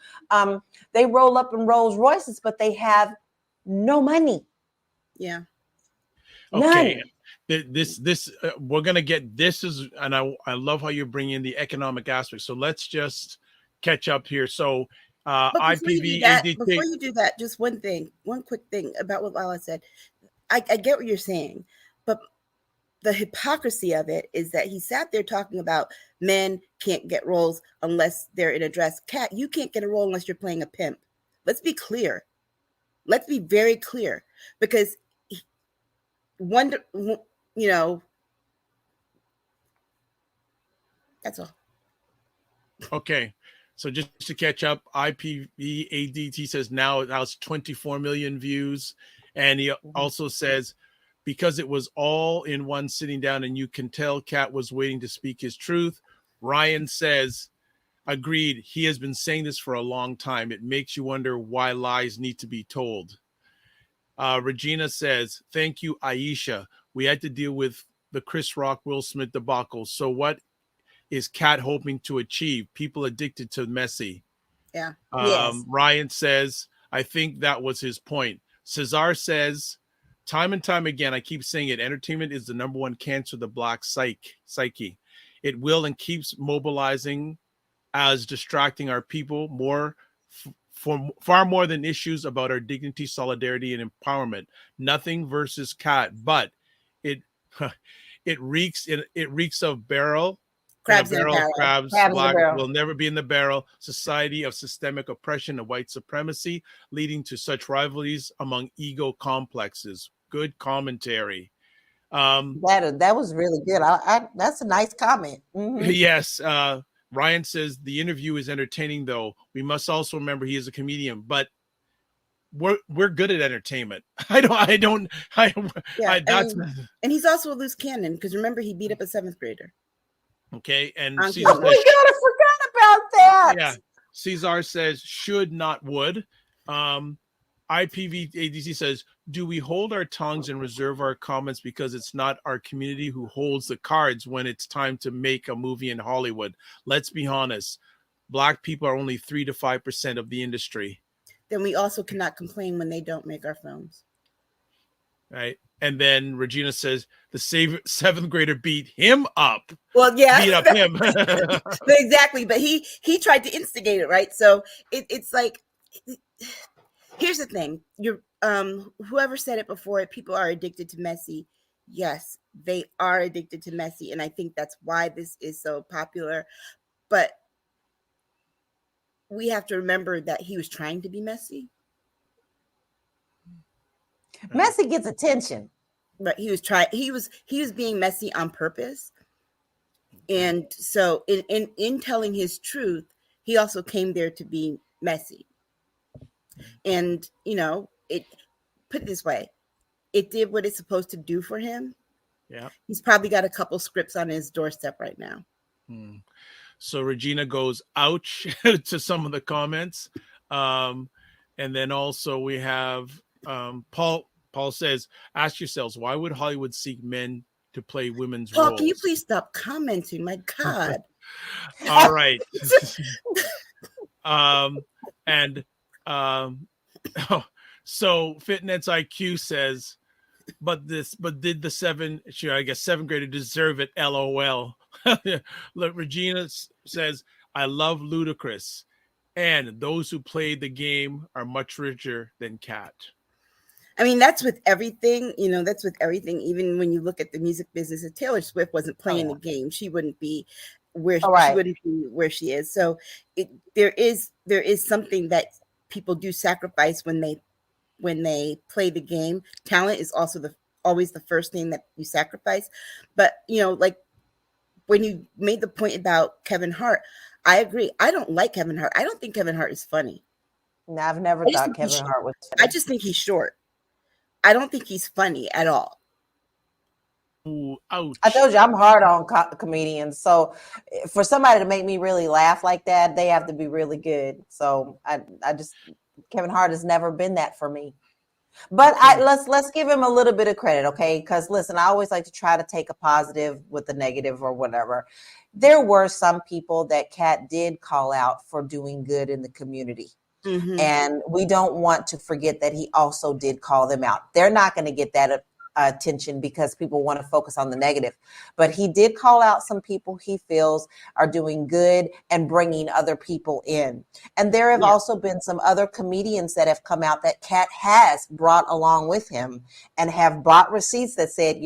they roll up in Rolls Royces, but they have no money. Yeah. Okay. None. This we're gonna get this is, and I love how you bring in the economic aspect. So let's just catch up here. So IPV ADT. Before you do that, just one quick thing about what LaLa said. I get what you're saying, but the hypocrisy of it is that he sat there talking about men can't get roles unless they're in a dress. Cat, you can't get a role unless you're playing a pimp. Let's be clear. Let's be very clear, because that's all. Okay. So just to catch up, IPV ADT says now it has 24 million views. And he also says, because it was all in one sitting down and you can tell Cat was waiting to speak his truth. Ryan says, agreed. He has been saying this for a long time. It makes you wonder why lies need to be told. Regina says, thank you, Aisha. We had to deal with the Chris Rock, Will Smith debacle. So what is Cat hoping to achieve? People addicted to messy. Yeah. Yes. Ryan says, I think that was his point. Cesar says, time and time again, I keep saying it, entertainment is the number one cancer of the Black psyche. It will and keeps mobilizing as distracting our people for far more than issues about our dignity, solidarity, and empowerment. Nothing versus Cat, but it reeks of barrel. Crabs in a barrel. Crabs black will never be in the barrel. Society of systemic oppression and white supremacy, leading to such rivalries among ego complexes. Good commentary. That was really good. That's a nice comment. Mm-hmm. Yes. Ryan says the interview is entertaining, though. We must also remember he is a comedian, but we're good at entertainment. And he's also a loose cannon, because remember he beat up a 7th grader. Okay, and oh my God, I forgot about that. Yeah, Cesar says should, not would. IPV ADC says, do we hold our tongues and reserve our comments because it's not our community who holds the cards when it's time to make a movie in Hollywood? Let's be honest. Black people are only 3 to 5% of the industry. Then we also cannot complain when they don't make our films. Right. And then Regina says the 7th grader beat him up. Well, yeah. Beat up him. Exactly. But he tried to instigate it, right? So it's like, here's the thing. You're whoever said it before, people are addicted to messy. Yes, they are addicted to messy. And I think that's why this is so popular. But we have to remember that he was trying to be messy. Messy gets attention. But he was being messy on purpose. And so in telling his truth, he also came there to be messy. And, it put it this way, it did what it's supposed to do for him. Yeah. He's probably got a couple scripts on his doorstep right now. So Regina goes, ouch, to some of the comments. And then also we have Paul says, ask yourselves, why would Hollywood seek men to play women's Paul, roles? can you please stop commenting? My God. All right. So Fitness IQ says, but did the seventh grader deserve it? LOL. Look, Regina says, I love Ludacris, and those who played the game are much richer than Kat. I mean, that's with everything, that's with everything. Even when you look at the music business, if Taylor Swift wasn't playing the game, she wouldn't be where she wouldn't be where she is. So there is something that people do sacrifice when they play the game. Talent is also always the first thing that you sacrifice. But like when you made the point about Kevin Hart, I agree. I don't like Kevin Hart. I don't think Kevin Hart is funny. No, I've never thought Kevin Hart was funny. I just think he's short. I don't think he's funny at all. Ooh, ouch. I told you I'm hard on comedians. So for somebody to make me really laugh like that, they have to be really good. So I just, Kevin Hart has never been that for me. But let's give him a little bit of credit, okay? Because listen, I always like to try to take a positive with a negative or whatever. There were some people that Kat did call out for doing good in the community. Mm-hmm. And we don't want to forget that he also did call them out. They're not going to get that attention because people want to focus on the negative. But he did call out some people he feels are doing good and bringing other people in. And there have also been some other comedians that have come out that Kat has brought along with him and have brought receipts that said,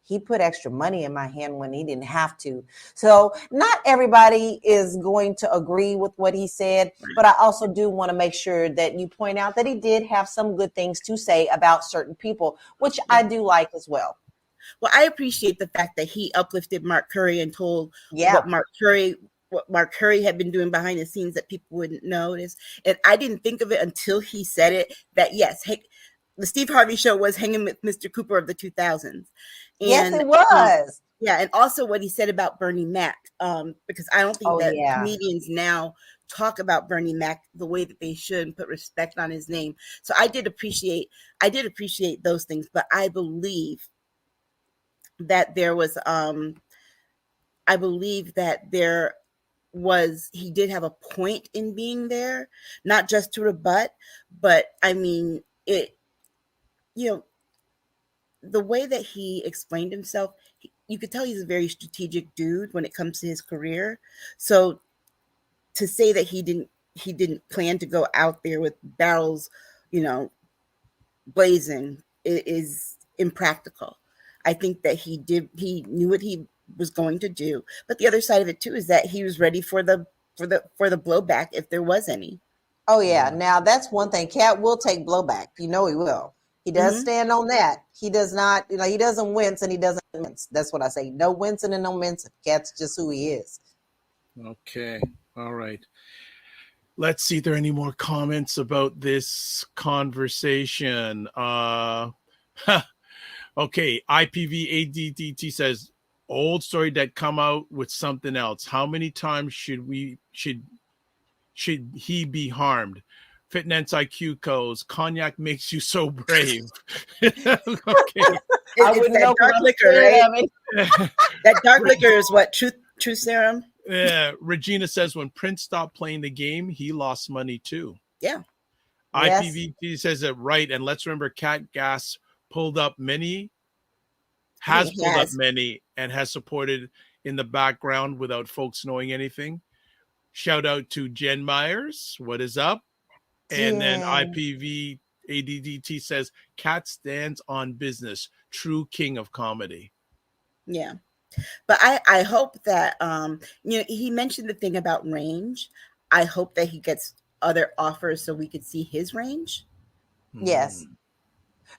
he put extra money in my hand when he didn't have to. So not everybody is going to agree with what he said, but I also do want to make sure that you point out that he did have some good things to say about certain people, which I do like as well. Well, I appreciate the fact that he uplifted Mark Curry and told what Mark Curry had been doing behind the scenes that people wouldn't notice. And I didn't think of it until he said it, that yes, the Steve Harvey Show was hanging with Mr. Cooper of the 2000s. And, yes, it was. And also what he said about Bernie Mac, because I don't think that comedians now talk about Bernie Mac the way that they should and put respect on his name. So I did appreciate those things, but I believe that there was, he did have a point in being there, not just to rebut, but I mean, the way that he explained himself, you could tell he's a very strategic dude when it comes to his career. So to say that he didn't plan to go out there with barrels, blazing is impractical. I think that he knew what he was going to do. But the other side of it too is that he was ready for the blowback if there was any. Oh yeah. Now that's one thing. Kat will take blowback. He will. He does stand on that. He does not, he doesn't wince and he doesn't mince. That's what I say. No wincing and no mincing. Kat's just who he is. Okay. All right. Let's see if there are any more comments about this conversation. Okay. IPV8DDT says, old story that come out with something else. How many times should he be harmed? Fitness IQ goes, cognac makes you so brave. Okay. I wouldn't know dark liquor, right? That dark liquor is what? Truth serum? Yeah. Regina says when Prince stopped playing the game, he lost money too. Yeah. IPVT says it right. And let's remember Cat Gas pulled up many and has supported in the background without folks knowing anything. Shout out to Jen Myers. What is up? And then IPV ADDT says, Cat stands on business, true king of comedy. Yeah. But I hope that, he mentioned the thing about range. I hope that he gets other offers so we could see his range. Yes.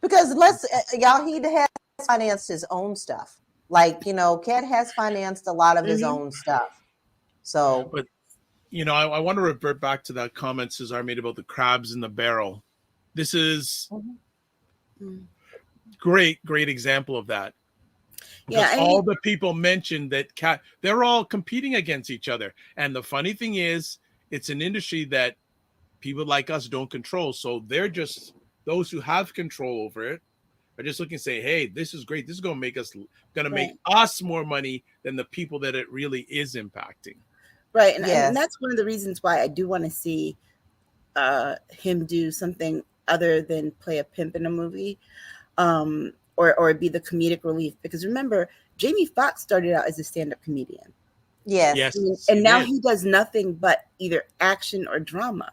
Because he has financed his own stuff. Like, Cat has financed a lot of his own stuff. So, but I want to revert back to that comment Cesar made about the crabs in the barrel. This is Mm-hmm. great example of that. Because all the people mentioned that they're all competing against each other. And the funny thing is, it's an industry that people like us don't control. So they're just, those who have control over it are just looking to say, hey, this is great. This is going to make us more money than the people that it really is impacting. Right. And that's one of the reasons why I do want to see him do something other than play a pimp in a movie. Or be the comedic relief, because remember, Jamie Foxx started out as a stand-up comedian. Yes. And now he does nothing but either action or drama.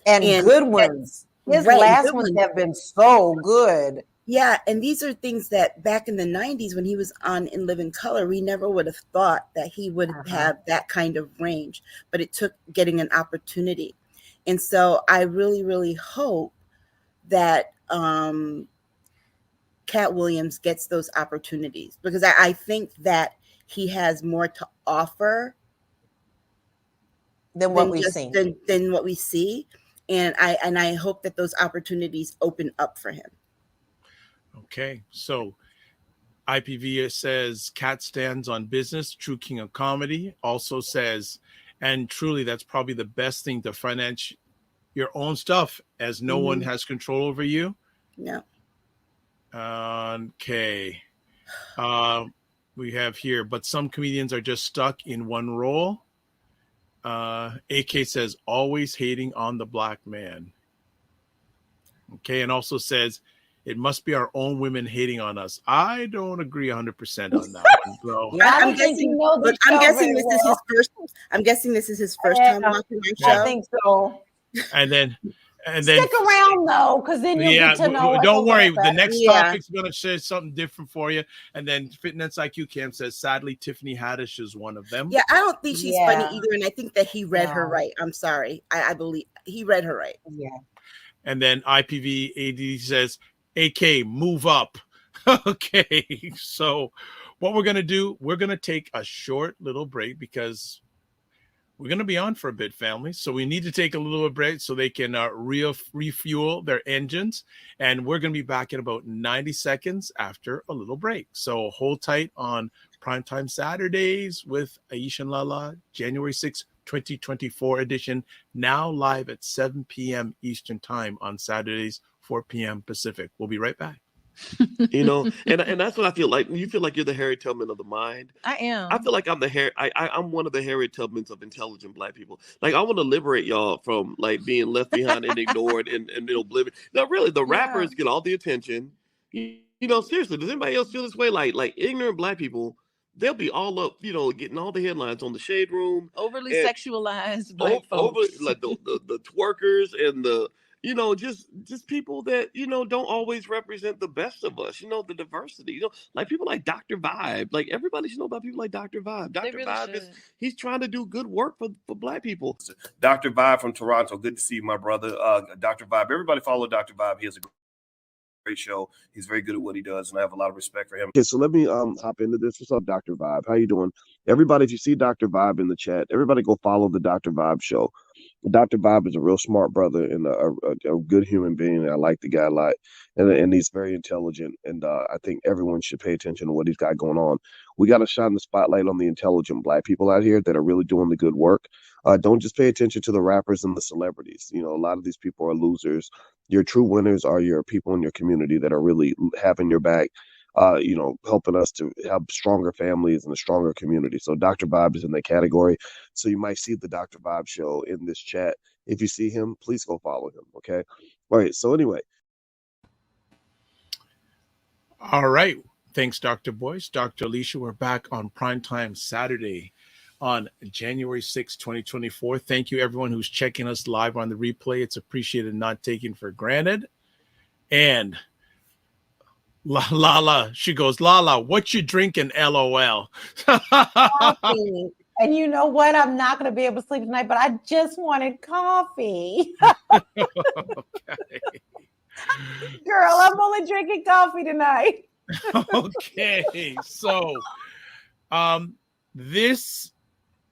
And good ones. His last ones have been so good. Yeah, and these are things that back in the 90s when he was on In Living Color, we never would have thought that he would have that kind of range. But it took getting an opportunity. And so I really, really hope that Cat Williams gets those opportunities, because I think that he has more to offer than what we've seen. Than what we see. And I hope that those opportunities open up for him. Okay. So IPV says Cat stands on business, true king of comedy. Also says, and truly that's probably the best thing to finance your own stuff, as no one has control over you. No. Okay. We have here, but some comedians are just stuck in one role. AK says, always hating on the black man. Okay. And also says, it must be our own women hating on us. I don't agree 100% on that one, bro. I'm guessing this is his first time watching your show. I think so. And then stick around though, because then you'll get to know. Don't worry, the next topic's going to share something different for you. And then Fitness IQ Cam says, sadly, Tiffany Haddish is one of them. Yeah, I don't think she's funny either, and I think that he read her right. I'm sorry, I believe he read her right. Yeah. And then IPV AD says, AK, move up. Okay, so what we're going to do, we're going to take a short little break because we're going to be on for a bit, family. So we need to take a little break so they can refuel their engines. And we're going to be back in about 90 seconds after a little break. So hold tight on Primetime Saturdays with Aisha and LaLa, January 6th, 2024 edition, now live at 7 p.m. Eastern Time on Saturdays, 4 p.m. Pacific. We'll be right back. You know, and that's what I feel like. You feel like you're the Harriet Tubman of the mind. I am. I feel like I'm one of the Harriet Tubmans of intelligent black people. Like, I want to liberate y'all from like being left behind and ignored and oblivion. No, really, the rappers get all the attention. You know, seriously, does anybody else feel this way? Like ignorant black people, they'll be all up, you know, getting all the headlines on the Shade Room. Overly sexualized black folks. Like the twerkers and the, you know, just people that, you know, don't always represent the best of us, you know, the diversity, you know, like people like Dr. Vibe. Like, everybody should know about people like Dr. Vibe. Dr. Really Vibe he's trying to do good work for black people. Dr. Vibe from Toronto. Good to see you, my brother. Dr. Vibe. Everybody follow Dr. Vibe. He has a great show. He's very good at what he does, and I have a lot of respect for him. Okay, so let me hop into this. What's up, Dr. Vibe? How you doing? Everybody, if you see Dr. Vibe in the chat, everybody go follow the Dr. Vibe show. Dr. Vibe is a real smart brother and a good human being. I like the guy a lot, and he's very intelligent. And I think everyone should pay attention to what he's got going on. We got to shine the spotlight on the intelligent black people out here that are really doing the good work. Don't just pay attention to the rappers and the celebrities. You know, a lot of these people are losers. Your true winners are your people in your community that are really having your back. You know, helping us to have stronger families and a stronger community. So Dr. Vibe is in that category. So you might see the Dr. Vibe show in this chat. If you see him, please go follow him. Okay. All right. So anyway. All right. Thanks, Dr. Boyce. Dr. Alicia, we're back on Primetime Saturday on January 6, 2024. Thank you, everyone who's checking us live on the replay. It's appreciated, not taken for granted. And LaLa, she goes, LaLa, what you drinking, LOL? Coffee. And you know what? I'm not going to be able to sleep tonight, but I just wanted coffee. Okay. Girl, I'm only drinking coffee tonight. Okay. So this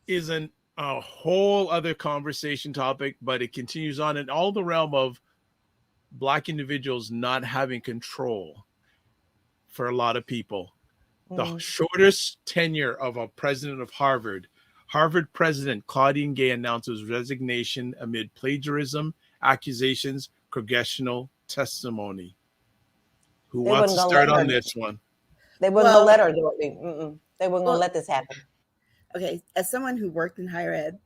isn't a whole other conversation topic, but it continues on in all the realm of Black individuals not having control for a lot of people. The shortest tenure of a president of Harvard president Claudine Gay announces resignation amid plagiarism, accusations, congressional testimony. Who wants to start on this one? They wouldn't go let her do it. They weren't going to let this happen. Okay, as someone who worked in higher ed,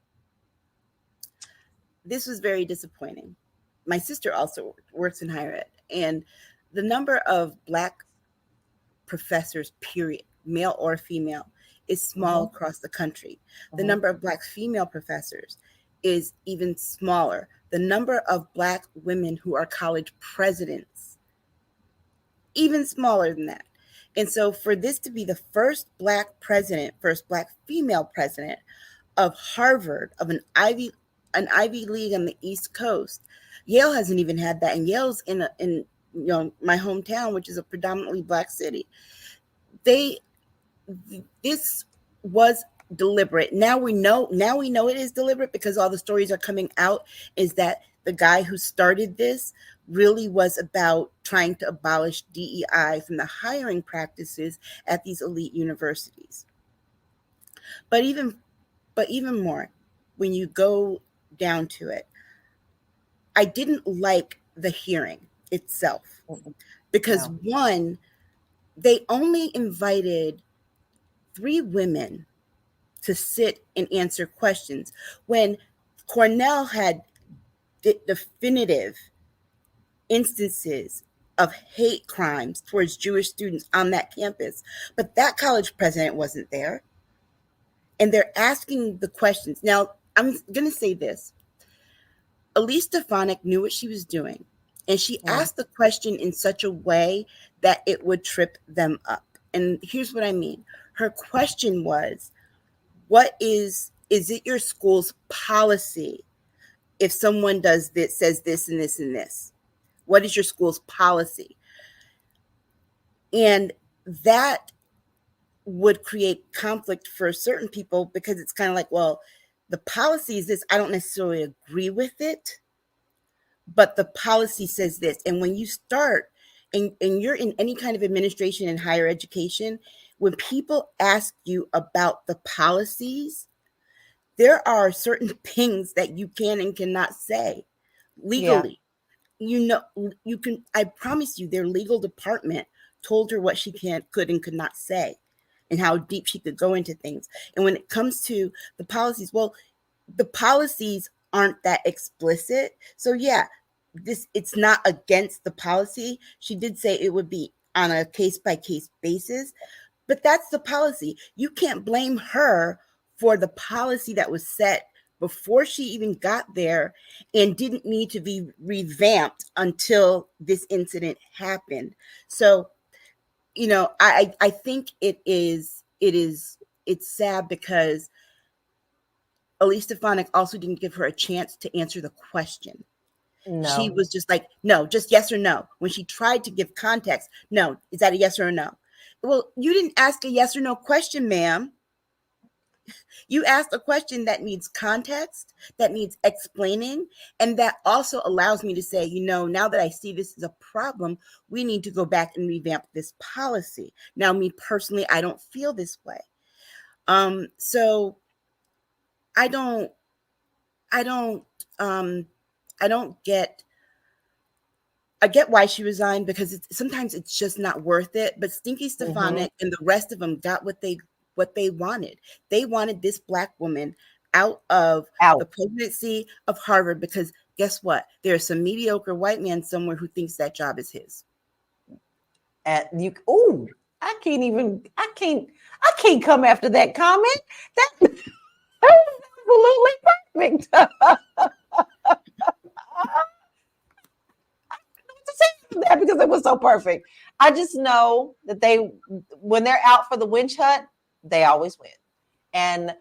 this was very disappointing. My sister also works in higher ed, and the number of Black professors, period, male or female, is small across the country. The number of Black female professors is even smaller. The number of Black women who are college presidents, even smaller than that. And so for this to be the first Black president, first Black female president of Harvard, of an Ivy League on the East Coast, Yale hasn't even had that. And Yale's in my hometown, which is a predominantly Black city. This was deliberate. Now we know it is deliberate because all the stories are coming out, is that the guy who started this really was about trying to abolish DEI from the hiring practices at these elite universities. But even more, when you go down to it, I didn't like the hearing itself because one, they only invited 3 women to sit and answer questions when Cornell had definitive instances of hate crimes towards Jewish students on that campus. But that college president wasn't there. And they're asking the questions. Now, I'm going to say this. Elise Stefanik knew what she was doing. And she asked the question in such a way that it would trip them up. And here's what I mean. Her question was, is it your school's policy if someone does this, says this and this and this? What is your school's policy? And that would create conflict for certain people because it's kind of like, well, the policy is this. I don't necessarily agree with it, but the policy says this. And when you start, and you're in any kind of administration in higher education, when people ask you about the policies, there are certain things that you can and cannot say legally. Yeah. I promise you, their legal department told her what she could and could not say and how deep she could go into things. And when it comes to the policies, well, the policies aren't that explicit. So yeah, it's not against the policy. She did say it would be on a case-by-case basis, but that's the policy. You can't blame her for the policy that was set before she even got there and didn't need to be revamped until this incident happened. So, I think it's sad because Elise Stefanik also didn't give her a chance to answer the question. No. She was just like, no, just yes or no. When she tried to give context, no, is that a yes or a no? Well, you didn't ask a yes or no question, ma'am. You asked a question that needs context, that needs explaining, and that also allows me to say, now that I see this is a problem, we need to go back and revamp this policy. Now, me personally, I don't feel this way. So I get why she resigned because sometimes it's just not worth it. But Stinky Stefanik and the rest of them got what they wanted. They wanted this Black woman out of the presidency of Harvard because guess what? There's some mediocre white man somewhere who thinks that job is his. I can't come after that comment. That was absolutely perfect. That because it was so perfect. I just know that when they're out for the winch hunt, they always win. And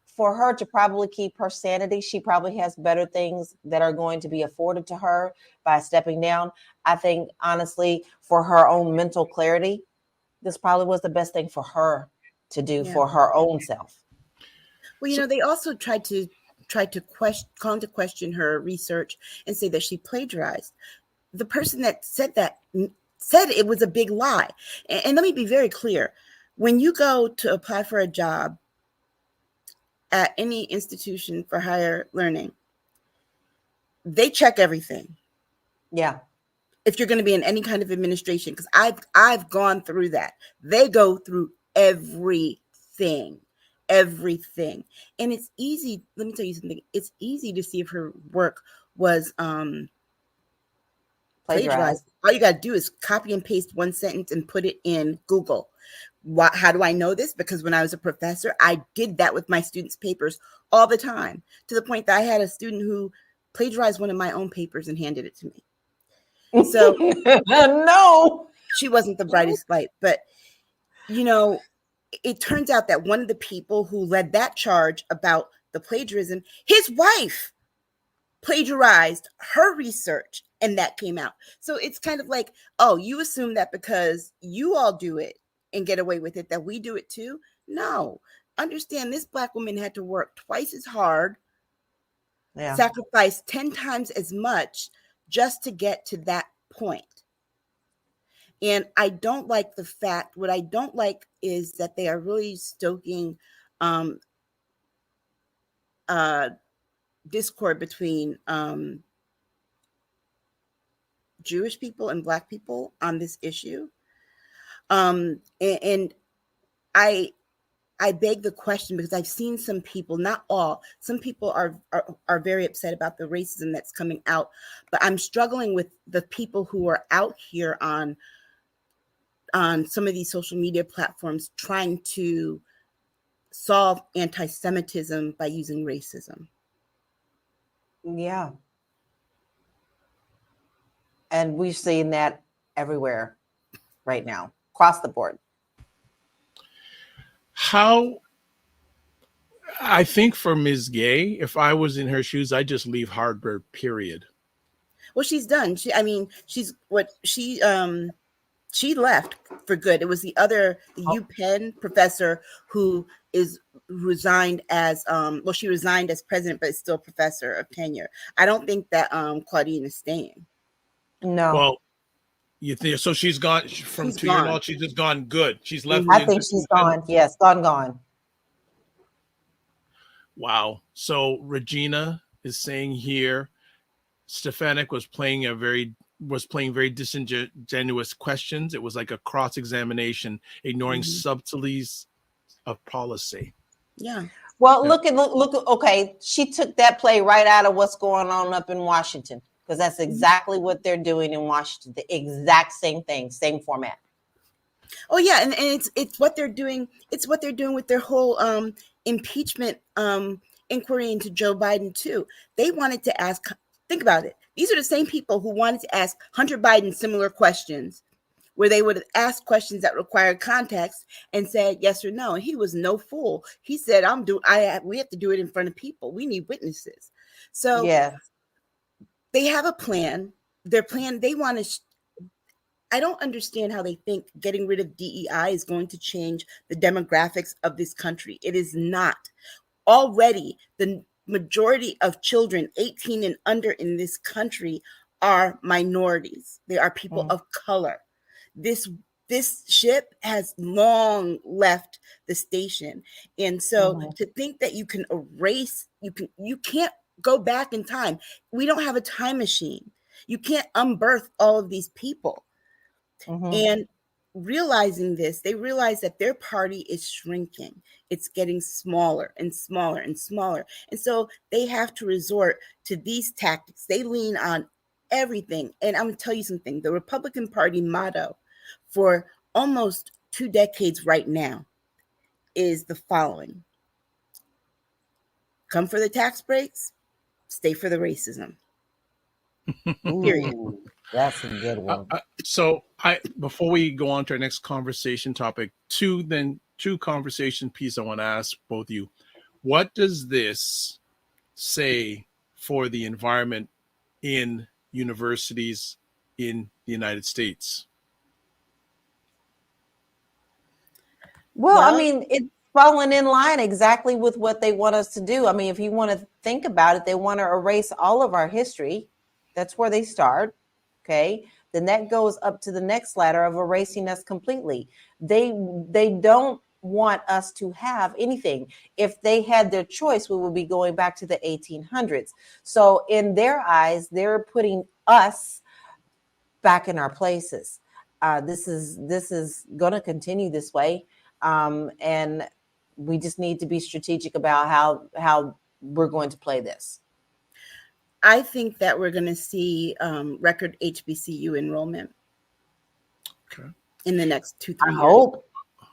for her to probably keep her sanity, she probably has better things that are going to be afforded to her by stepping down. I think, honestly, for her own mental clarity, this probably was the best thing for her to do for her own self. Well, they also tried to call into question her research and say that she plagiarized. the person that said that said it was a big lie. And let me be very clear. When you go to apply for a job at any institution for higher learning, they check everything. Yeah. If you're going to be in any kind of administration, because I've gone through that. They go through everything. And it's easy. Let me tell you something. It's easy to see if her work was plagiarized. All you got to do is copy and paste one sentence and put it in Google. How do I know this? Because when I was a professor, I did that with my students' papers all the time, to the point that I had a student who plagiarized one of my own papers and handed it to me. So no, she wasn't the brightest light, but it turns out that one of the people who led that charge about the plagiarism, his wife plagiarized her research, and that came out. So it's kind of like, oh, you assume that because you all do it and get away with it, that we do it too? No. Understand, this Black woman had to work twice as hard, sacrifice 10 times as much just to get to that point. And I don't like the fact, what I don't like is that they are really stoking discord between Jewish people and Black people on this issue. And I beg the question, because I've seen some people, not all, some people are very upset about the racism that's coming out, but I'm struggling with the people who are out here on some of these social media platforms trying to solve anti-Semitism by using racism. Yeah. And we've seen that everywhere right now, across the board. I think for Ms. Gay, if I was in her shoes, I'd just leave Harvard, period. Well, she's done. She left for good. It was the UPenn professor who resigned as she resigned as president, but is still professor of tenure. I don't think that Claudine is staying. No. Well, you think so? She's gone to your knowledge. She's just gone. Good. She's left. I think she's gone. Yes, gone. Wow. So Regina is saying here, Stefanik was playing very disingenuous questions. It was like a cross-examination, ignoring subtleties of policy. Yeah. Well, look. Okay, she took that play right out of what's going on up in Washington, because that's exactly what they're doing in Washington. The exact same thing, same format. Oh yeah, and it's what they're doing. It's what they're doing with their whole impeachment inquiry into Joe Biden too. They wanted to ask. Think about it. These are the same people who wanted to ask Hunter Biden similar questions, where they would have asked questions that required context and said yes or no. And he was no fool. He said, we have to do it in front of people. We need witnesses. So they have a plan. Their plan, they want to, I don't understand how they think getting rid of DEI is going to change the demographics of this country. It is not. Already, the majority of children 18 and under in this country are minorities. They are people of color. This ship has long left the station. And so to think that you can erase, you can't go back in time. We don't have a time machine. You can't unbirth all of these people. And realizing this, they realize that their party is shrinking. It's getting smaller and smaller and smaller. And so they have to resort to these tactics. They lean on everything. And I'm going to tell you something. The Republican Party motto for almost 2 decades right now is the following: come for the tax breaks, stay for the racism. Period. That's a good one. So before we go on to our next conversation topic, two conversation piece I want to ask both of you. What does this say for the environment in universities in the United States? Well, I mean, it's falling in line exactly with what they want us to do. I mean, if you want to think about it, they want to erase all of our history. That's where they start. okay, then that goes up to the next ladder of erasing us completely. They don't want us to have anything. If they had their choice, we would be going back to the 1800s. So in their eyes, they're putting us back in our places. This is going to continue this way, and we just need to be strategic about how we're going to play this. I think that we're going to see record HBCU enrollment in the next 2-3 years. I hope.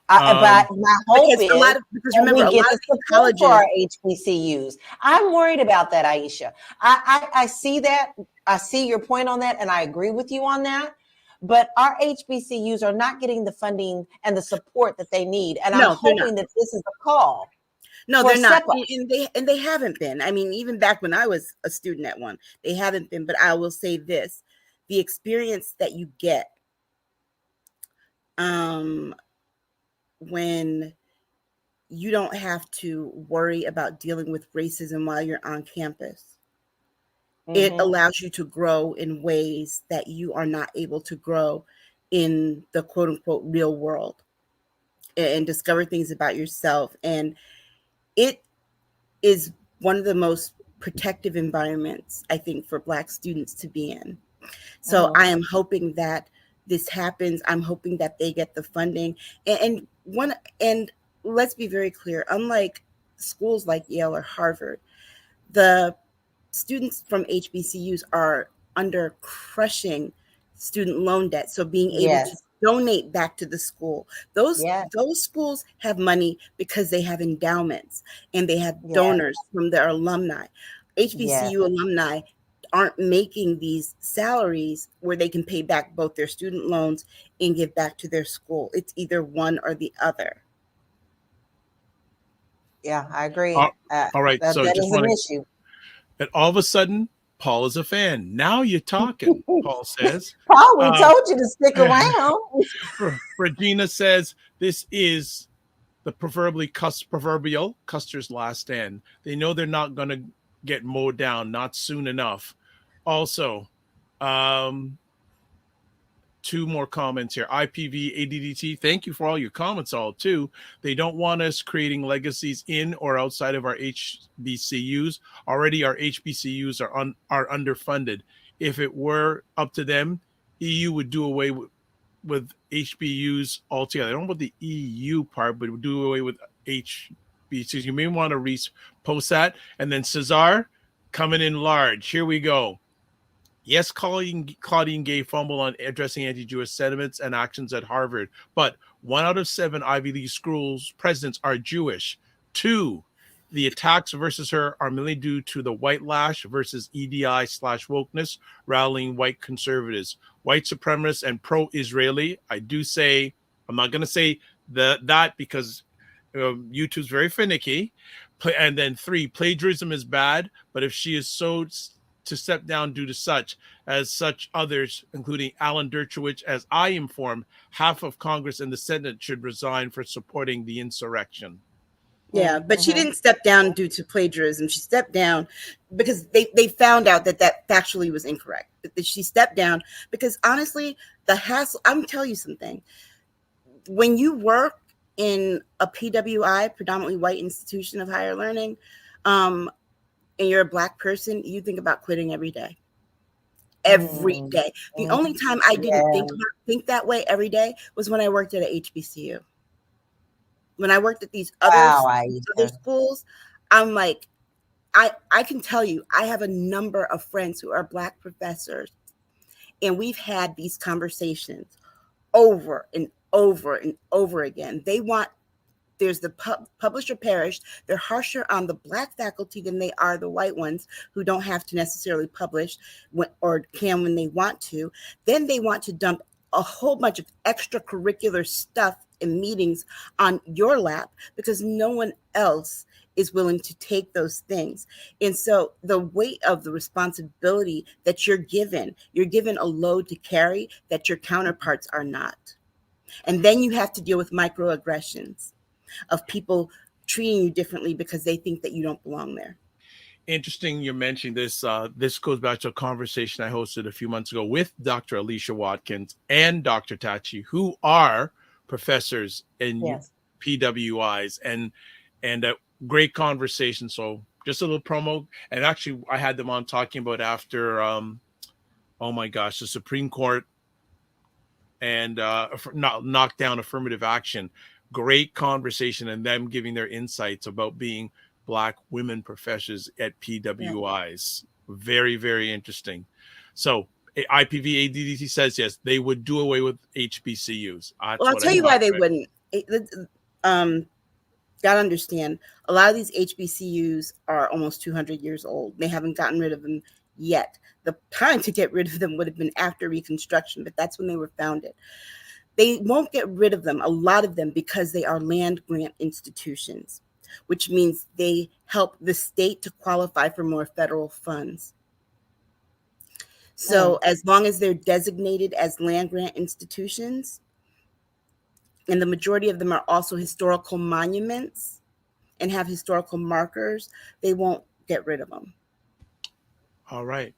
But my hope is because remember, we get the support for our HBCUs. I'm worried about that, Aisha. I see that. I see your point on that, and I agree with you on that. But our HBCUs are not getting the funding and the support that they need. And I'm hoping that this is a call. No, they're not. And they haven't been. I mean, even back when I was a student at one, they haven't been. But I will say this, the experience that you get when you don't have to worry about dealing with racism while you're on campus. It allows you to grow in ways that you are not able to grow in the quote unquote real world, and discover things about yourself. And it is one of the most protective environments, I think, for Black students to be in. So I am hoping that this happens. I'm hoping that they get the funding. And let's be very clear, unlike schools like Yale or Harvard, the students from HBCUs are under crushing student loan debt. So being able to donate back to the school, those schools have money because they have endowments and they have donors from their alumni. HBCU alumni aren't making these salaries where they can pay back both their student loans and give back to their school. It's either one or the other. Yeah, I agree. All right. That is an issue. And all of a sudden, Paul is a fan. Now you're talking, Paul says. Paul, we told you to stick around. Regina says, this is the proverbial Custer's last stand. They know they're not going to get mowed down, not soon enough. Also, two more comments here. IPV ADDT, thank you for all your comments, all too. They don't want us creating legacies in or outside of our HBCUs. Already our HBCUs are underfunded. If it were up to them, EU would do away with HBUs altogether. I don't know about the EU part, but it would do away with HBCUs. You may want to repost that. And then Cesar coming in large. Here we go. Yes, Claudine Gay fumbled on addressing anti-Jewish sentiments and actions at Harvard, but 1 out of 7 Ivy League schools presidents are Jewish. 2, the attacks versus her are mainly due to the white lash versus EDI/wokeness, rallying white conservatives, white supremacists, and pro-Israeli. I do say, I'm not going to say that because YouTube's very finicky. And then 3, plagiarism is bad, but if she is so to step down due to such others, including Alan Dershowitz, as I inform, half of Congress and the Senate should resign for supporting the insurrection. Yeah, but she didn't step down due to plagiarism. She stepped down because they found out that factually was incorrect. That she stepped down because honestly, the hassle, I'm telling you something. When you work in a PWI, predominantly white institution of higher learning, and you're a Black person, you think about quitting every day. Every day. The only time I didn't think that way every day was when I worked at a HBCU. When I worked at these other schools, I'm like, I can tell you, I have a number of friends who are Black professors, and we've had these conversations over and over and over again. There's the publisher parish. They're harsher on the Black faculty than they are the white ones who don't have to necessarily publish or can when they want to. Then they want to dump a whole bunch of extracurricular stuff and meetings on your lap because no one else is willing to take those things. And so the weight of the responsibility that you're given a load to carry that your counterparts are not. And then you have to deal with microaggressions of people treating you differently because they think that you don't belong there. Interesting you're mentioning this. This goes back to a conversation I hosted a few months ago with Dr. Alicia Watkins and Dr. Tachi, who are professors in Yes. PWIs, and a great conversation. So just a little promo. And actually, I had them on talking about after, oh my gosh, the Supreme Court and knocked down affirmative action. Great conversation, and them giving their insights about being Black women professors at PWIs. Yeah. Very, very interesting. So IPV ADDT says yes, they would do away with HBCUs. Well, I'll tell you why they wouldn't. Got to understand, a lot of these HBCUs are almost 200 years old. They haven't gotten rid of them yet. The time to get rid of them would have been after Reconstruction, but that's when they were founded. They won't get rid of them, a lot of them, because they are land grant institutions, which means they help the state to qualify for more federal funds. So as long as they're designated as land grant institutions, and the majority of them are also historical monuments and have historical markers, they won't get rid of them. All right.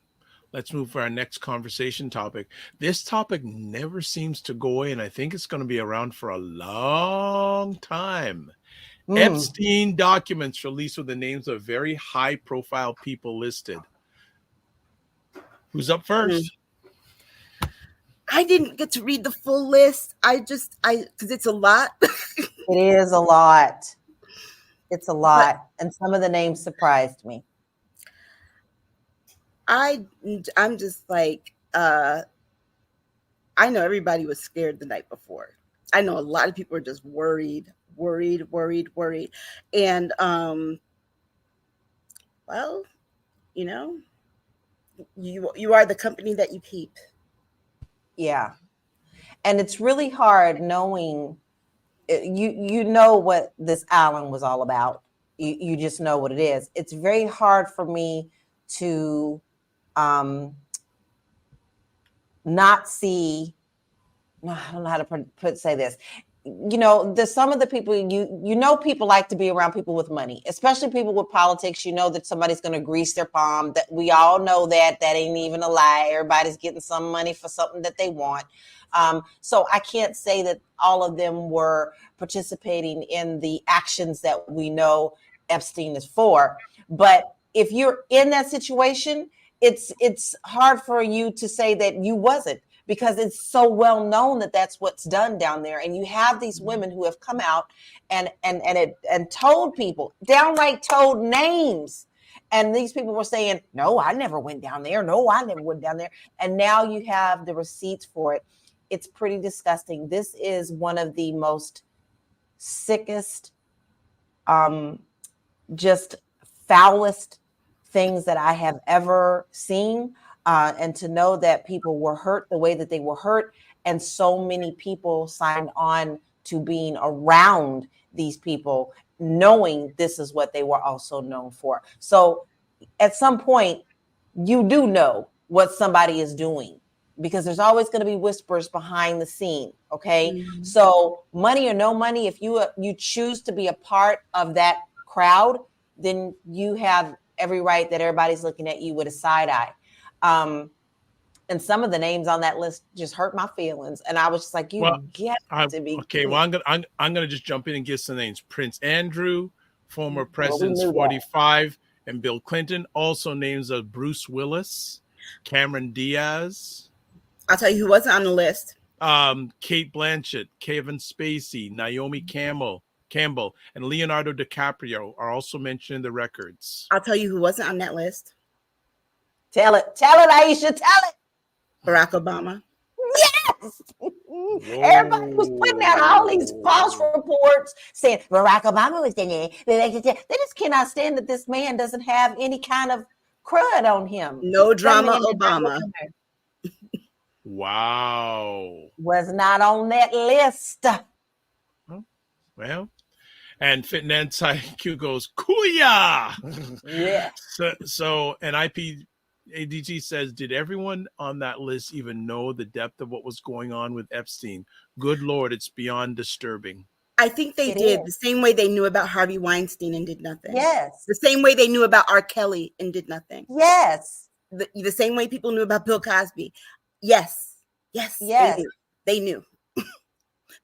Let's move for our next conversation topic. This topic never seems to go away, and I think it's going to be around for a long time. Epstein documents released with the names of very high-profile people listed. Who's up first? I didn't get to read the full list. Because it's a lot. It is a lot. It's a lot. And some of the names surprised me. I'm just like, I know everybody was scared the night before. I know a lot of people are just worried. And, well, you know, you are the company that you keep. Yeah. And it's really hard knowing, you know what this island was all about. You just know what it is. It's very hard for me to not see, I don't know how to say this. You know, there's some of the people, you know, people like to be around people with money, especially people with politics. You know that somebody's going to grease their palm. That we all know that ain't even a lie. Everybody's getting some money for something that they want. So I can't say that all of them were participating in the actions that we know Epstein is for. But if you're in that situation, it's hard for you to say that you wasn't, because it's so well known that that's what's done down there. And you have these women who have come out and told people, downright told names. And these people were saying, no, I never went down there. No, I never went down there. And now you have the receipts for it. It's pretty disgusting. This is one of the most sickest, just foulest things that I have ever seen. And to know that people were hurt the way that they were hurt, and so many people signed on to being around these people, knowing this is what they were also known for. So at some point, you do know what somebody is doing, because there's always going to be whispers behind the scene. Okay. Mm-hmm. So money or no money, if you choose to be a part of that crowd, then you have every right that everybody's looking at you with a side eye. And some of the names on that list just hurt my feelings, and I was just like, to be okay. Well, I'm gonna just jump in and give some names. Prince Andrew, former President's 45, and Bill Clinton. Also names of Bruce Willis, Cameron Diaz. I'll tell you who wasn't on the list. Kate Blanchett, Kevin Spacey, Naomi Campbell, and Leonardo DiCaprio are also mentioned in the records. I'll tell you who wasn't on that list. Tell it, Aisha, tell it. Barack Obama. Yes. Everybody was putting out all these false reports saying Barack Obama was in there. They just cannot stand that this man doesn't have any kind of crud on him. No drama, Obama. Wow. Was not on that list. Well, and Fit and IQ goes, Kuya! Yeah. So and IPADG says, did everyone on that list even know the depth of what was going on with Epstein? Good Lord, it's beyond disturbing. I think they did the same way they knew about Harvey Weinstein and did nothing. Yes. The same way they knew about R. Kelly and did nothing. Yes. The same way people knew about Bill Cosby. Yes. They knew.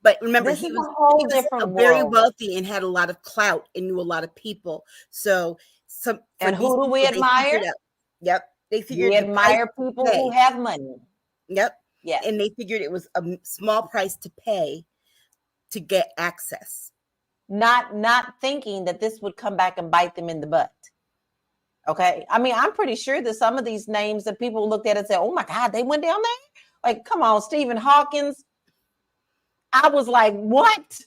But remember, he was very wealthy and had a lot of clout and knew a lot of people. So and who do we admire? They figured we admire people who have money. Yeah. And they figured it was a small price to pay to get access. Not thinking that this would come back and bite them in the butt. Okay. I mean, I'm pretty sure that some of these names that people looked at and said, oh my God, they went down there. Like, come on, Stephen Hawkins. I was like, what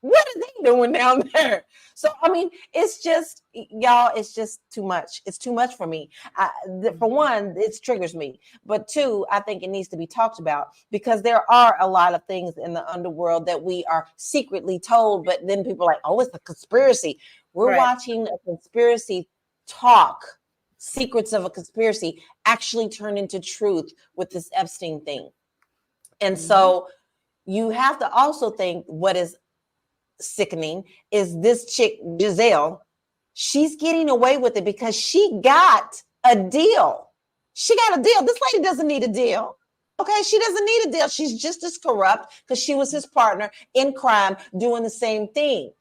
are they doing down there? So, I mean, it's just, y'all, it's just too much. It's too much for me. For one, it triggers me. But two, I think it needs to be talked about because there are a lot of things in the underworld that we are secretly told, but then people are like, oh, it's a conspiracy. We're watching a conspiracy talk, secrets of a conspiracy actually turn into truth with this Epstein thing. And so you have to also think what is sickening is this chick, Giselle, she's getting away with it because she got a deal. She got a deal. This lady doesn't need a deal. Okay, she doesn't need a deal. She's just as corrupt because she was his partner in crime doing the same thing.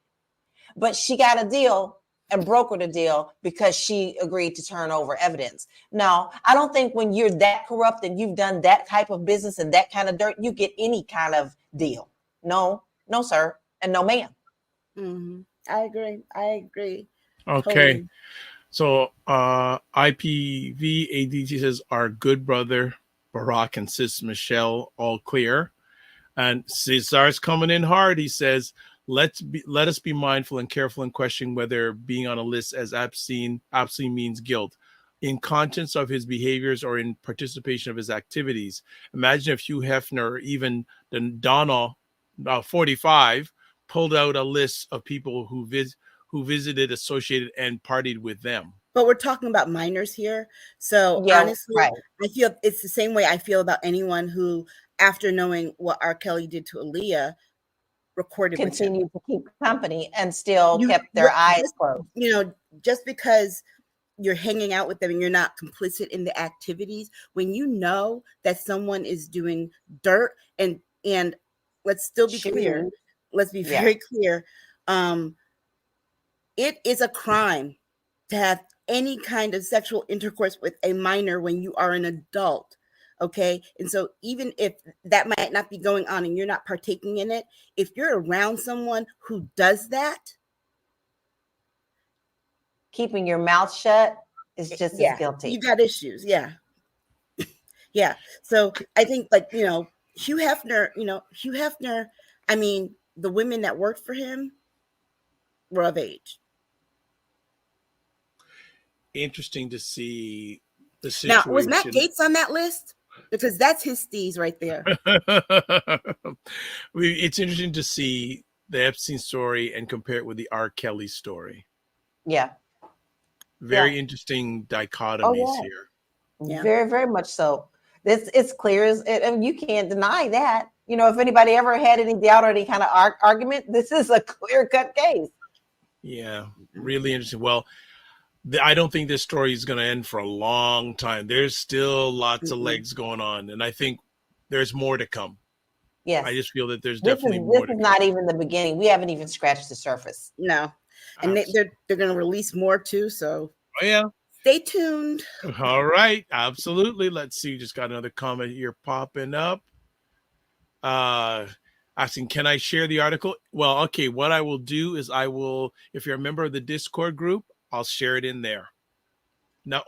But she got a deal and brokered a deal because she agreed to turn over evidence. Now, I don't think when you're that corrupt and you've done that type of business and that kind of dirt, you get any kind of deal. No, sir. And no, ma'am. Mm-hmm. I agree. Okay. Totally. So IPV says our good brother Barack and sis Michelle all clear. And Cesar's coming in hard. He says, let us be mindful and careful in questioning whether being on a list as Epstein means guilt in contents of his behaviors or in participation of his activities. Imagine if Hugh Hefner or even Donna, 45, pulled out a list of people who visited, associated, and partied with them. But we're talking about minors here. So honestly, I feel it's the same way I feel about anyone who, after knowing what R. Kelly did to Aaliyah, recorded continued to keep company and still kept their eyes closed. You know, just because you're hanging out with them and you're not complicit in the activities, when you know that someone is doing dirt and let's still be clear. Let's be very clear. It is a crime to have any kind of sexual intercourse with a minor when you are an adult. Okay. And so even if that might not be going on and you're not partaking in it, if you're around someone who does that, keeping your mouth shut is just as guilty. You got issues. Yeah. Yeah. So I think Hugh Hefner, I mean, the women that worked for him were of age. Interesting to see the situation. Now, was Matt Gaetz on that list? Because that's his steez right there. It's interesting to see the Epstein story and compare it with the R. Kelly story. Yeah. Very interesting dichotomies here. Yeah. Very, very much so. It's clear as you can't deny that. You know, if anybody ever had any doubt or any kind of argument, this is a clear-cut case. Yeah, really interesting. Well, I don't think this story is going to end for a long time. There's still lots of legs going on, and I think there's more to come. Yes. I just feel that there's definitely more to come. This is not even the beginning. We haven't even scratched the surface. No. And they're going to release more too, so stay tuned. All right, absolutely. Let's see. Just got another comment here popping up. Asking, can I share the article? Well, okay, what I will do is if you're a member of the Discord group, I'll share it in there. Now,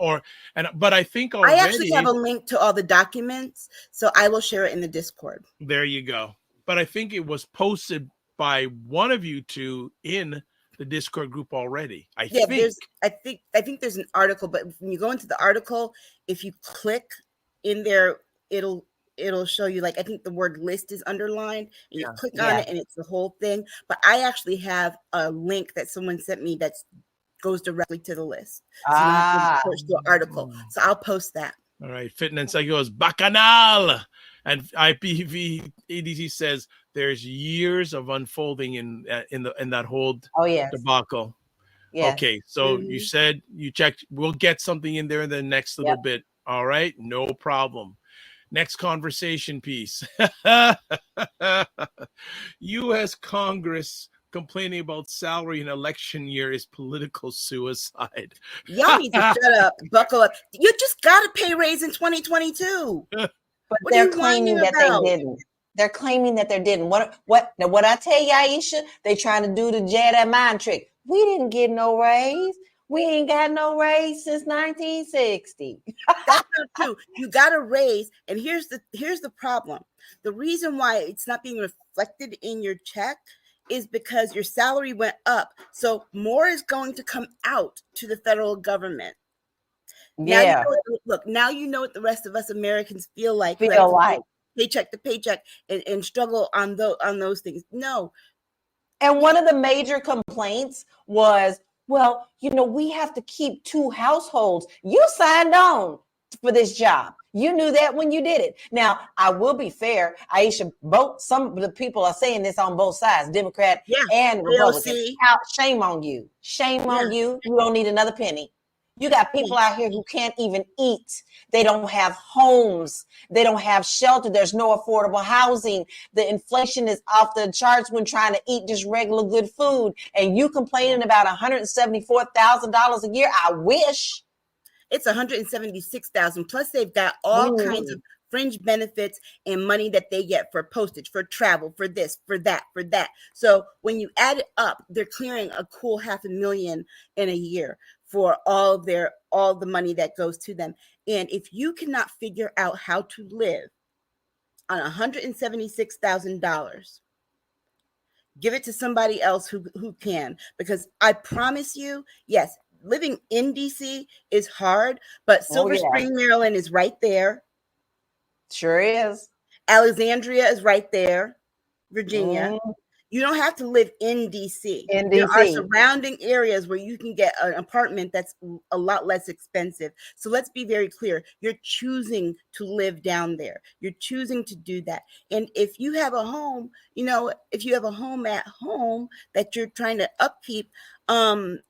but I think already, I actually have a link to all the documents, so I will share it in the Discord. There you go. But I think it was posted by one of you two in the Discord group already. I think there's an article, but when you go into the article, if you click in there, it'll show you, like, I think the word list is underlined, and you click on it and it's the whole thing. But I actually have a link that someone sent me that goes directly to the list. So you don't have to search the article. So I'll post that. All right. Fitness goes Bacchanal. And IPV ADT says there's years of unfolding in that whole debacle. Yes. Okay, so you said you checked. We'll get something in there in the next little bit. All right, no problem. Next conversation piece. U.S. Congress complaining about salary in election year is political suicide. Y'all need to shut up, buckle up. You just got a pay raise in 2022. But they're claiming that they didn't. They're claiming that they didn't. What I tell you, Aisha, they trying to do the Jedi mind trick. We didn't get no raise. We ain't got no raise since 1960. That's not true. You got a raise, and here's the problem. The reason why it's not being reflected in your check is because your salary went up. So more is going to come out to the federal government. Yeah. Now you know what the rest of us Americans feel like. Paycheck to paycheck and struggle on those things. No. And one of the major complaints was, well, we have to keep 2 households. You signed on for this job. You knew that when you did it. Now, I will be fair, Aisha, some of the people are saying this on both sides, Democrat and Republican. Shame on you. Shame on you. You don't need another penny. You got people out here who can't even eat. They don't have homes. They don't have shelter. There's no affordable housing. The inflation is off the charts when trying to eat just regular good food. And you complaining about $174,000 a year. I wish. It's $176,000. Plus, they've got all kinds of fringe benefits and money that they get for postage, for travel, for this, for that. So when you add it up, they're clearing a cool $500,000 in a year for all the money that goes to them. And if you cannot figure out how to live on $176,000, give it to somebody else who can, because I promise you, yes, living in DC is hard, but Silver Spring, Maryland is right there. Sure is. Alexandria is right there. Virginia. You don't have to live in DC. There are surrounding areas where you can get an apartment that's a lot less expensive. So let's be very clear. You're choosing to live down there. You're choosing to do that. And if you have a home, if you have a home at home that you're trying to upkeep, then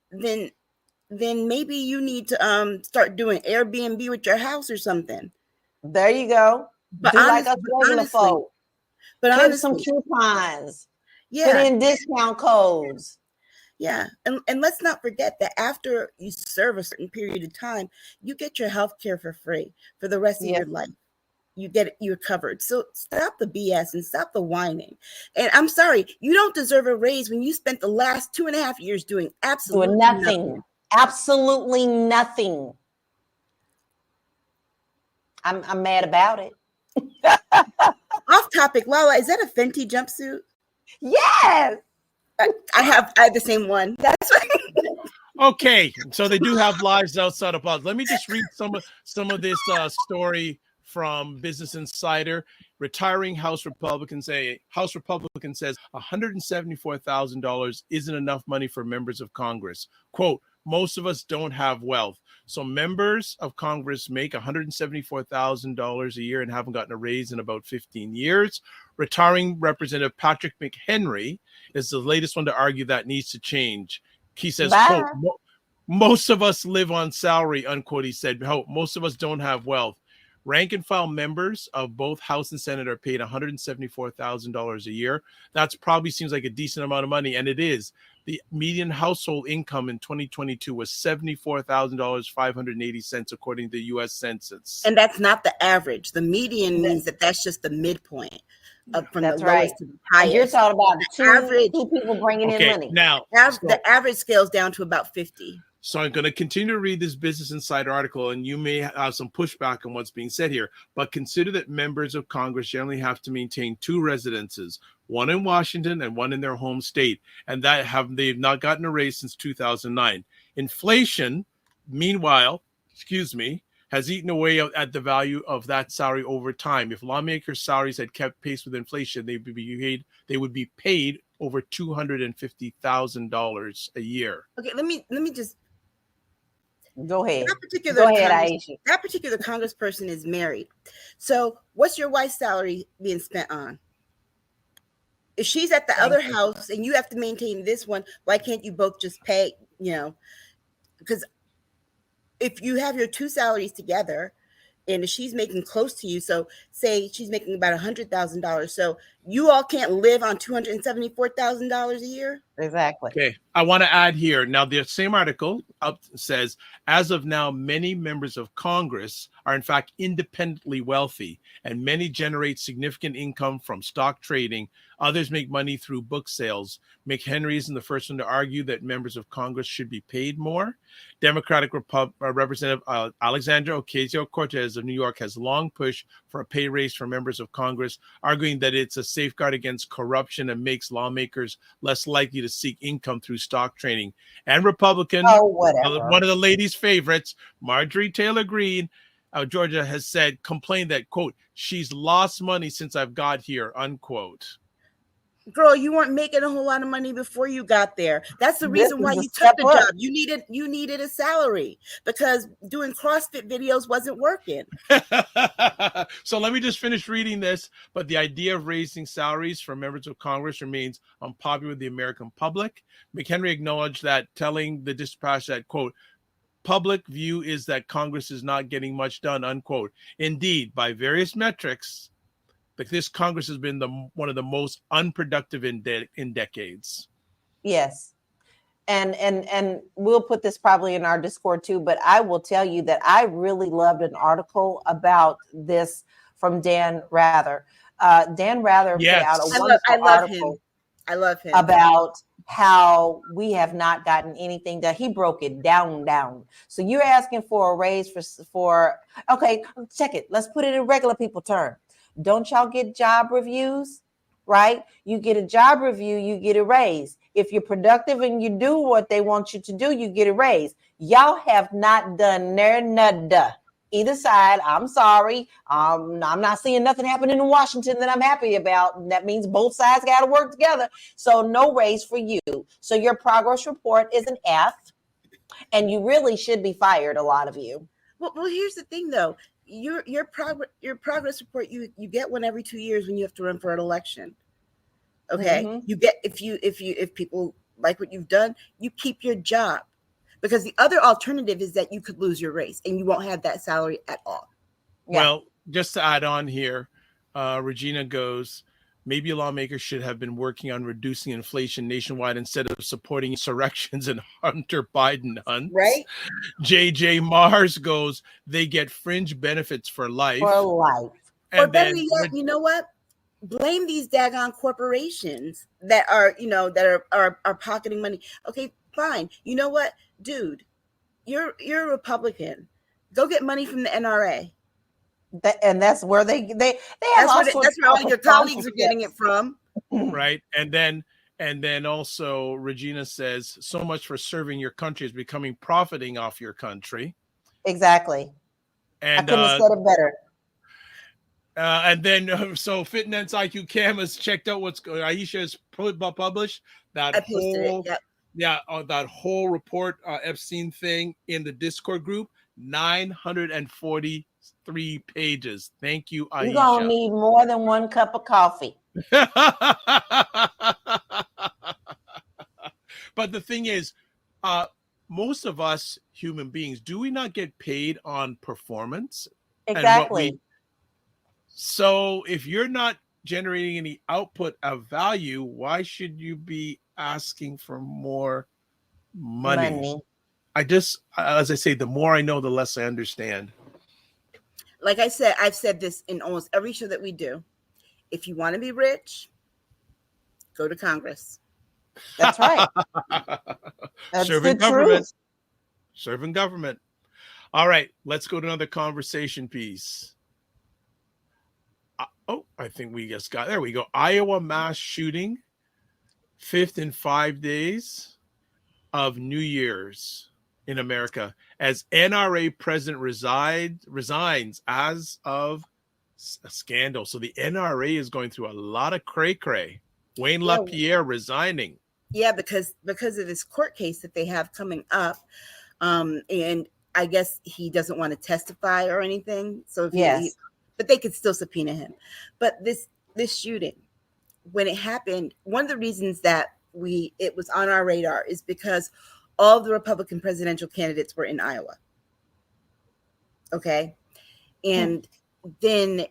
maybe you need to start doing Airbnb with your house or something. There you go. But do like us regular folk. But honestly, some coupons. Put in discount codes. Yeah. And let's not forget that after you serve a certain period of time, you get your health care for free for the rest of your life. You're covered. So stop the BS and stop the whining. And I'm sorry, you don't deserve a raise when you spent the last 2.5 years doing absolutely nothing. Absolutely nothing. I'm mad about it. Off topic, LaLa, is that a Fenty jumpsuit? Yes. I have the same one. That's right. Okay, so they do have lives outside of politics. Let me just read some of this story from Business Insider. Retiring House Republican says $174,000 isn't enough money for members of Congress. Quote, most of us don't have wealth. So members of Congress make $174,000 a year and haven't gotten a raise in about 15 years. Retiring Representative Patrick McHenry is the latest one to argue that needs to change. He says, quote, most of us live on salary, unquote. He said, most of us don't have wealth. Rank and file members of both House and Senate are paid $174,000 a year. That's probably seems like a decent amount of money, and it is. The median household income in 2022 was $74,580, according to the U.S. Census. And that's not the average. The median means that's just the midpoint from the lowest to the highest. You're talking about two people bringing in money. Now, the average scales down to about 50. So I'm going to continue to read this Business Insider article, and you may have some pushback on what's being said here, but consider that members of Congress generally have to maintain 2 residences, one in Washington and one in their home state, and they've not gotten a raise since 2009. Inflation, meanwhile, has eaten away at the value of that salary over time. If lawmakers' salaries had kept pace with inflation, they would be paid over $250,000 a year. Okay, let me just. Go ahead. Aisha. That particular congressperson is married. So what's your wife's salary being spent on? If she's at the other house and you have to maintain this one, why can't you both just pay, because if you have your two salaries together and if she's making close to you, so say she's making about $100,000, so you all can't live on $274,000 a year? Exactly. Okay, I want to add here. Now, the same article says, as of now, many members of Congress are in fact independently wealthy, and many generate significant income from stock trading. Others make money through book sales. McHenry isn't the first one to argue that members of Congress should be paid more. Democratic Representative Alexandra Ocasio-Cortez of New York has long pushed for a pay raise for members of Congress, arguing that it's a safeguard against corruption and makes lawmakers less likely to seek income through stock trading. And Republican, one of the ladies' favorites, Marjorie Taylor Greene, Georgia, has complained that, quote, she's lost money since I've got here, unquote. Girl, you weren't making a whole lot of money before you got there. That's the reason why you took the job. You needed a salary because doing CrossFit videos wasn't working. So let me just finish reading this. But the idea of raising salaries for members of Congress remains unpopular with the American public. McHenry acknowledged that, telling the Dispatch that, quote, public view is that Congress is not getting much done, unquote. Indeed, by various metrics, this Congress has been one of the most unproductive in decades. Yes. And we'll put this probably in our Discord too, but I will tell you that I really loved an article about this from Dan Rather. Dan Rather put out a wonderful article. I love him. About how we have not gotten anything done. He broke it down. So you're asking for a raise for okay, check it. Let's put it in regular people terms. Don't y'all get job reviews, right? You get a job review, you get a raise. If you're productive and you do what they want you to do, you get a raise. Y'all have not done nada. Either side, I'm sorry. I'm not seeing nothing happening in Washington that I'm happy about. That means both sides got to work together. So no raise for you. So your progress report is an F, and you really should be fired, a lot of you. Well, here's the thing, though. Your progress report, you get one every 2 years when you have to run for an election. Okay, you get if people like what you've done, you keep your job, because the other alternative is that you could lose your raise and you won't have that salary at all. Yeah. Well, just to add on here, Regina goes, maybe lawmakers should have been working on reducing inflation nationwide instead of supporting insurrections and Hunter Biden hunts. Right. JJ Mars goes, they get fringe benefits for life. And or better yet, you know what? Blame these daggone corporations that are, are pocketing money. Okay, fine. You know what, dude? You're a Republican. Go get money from the NRA. And that's where they have that's where all your colleagues are getting it from. Right. And then also Regina says, so much for serving your country is becoming profiting off your country. Exactly. And I couldn't have said it better. And then so Fitness IQ Cam has checked out what's going. Aisha has published that that whole report, Epstein thing in the Discord group, 943 pages. Thank you, Aisha. You're gonna need more than one cup of coffee. But the thing is, most of us human beings, do we not get paid on performance? Exactly. So if you're not generating any output of value, why should you be asking for more money? As I say, the more I know, the less I understand. Like I said, I've said this in almost every show that we do. If you want to be rich, go to Congress. That's right. That's Serving government. Serving government. All right, let's go to another conversation piece. I think we just got there. We go. Iowa mass shooting, 5th in 5 days of New Year's in America, as NRA president resigns as of a scandal. So the NRA is going through a lot of cray-cray. Wayne LaPierre resigning. Yeah, because of this court case that they have coming up, and I guess he doesn't want to testify or anything. So if Yes. but they could still subpoena him. But this shooting, when it happened, one of the reasons that it was on our radar is because all the Republican presidential candidates were in Iowa. Okay. And then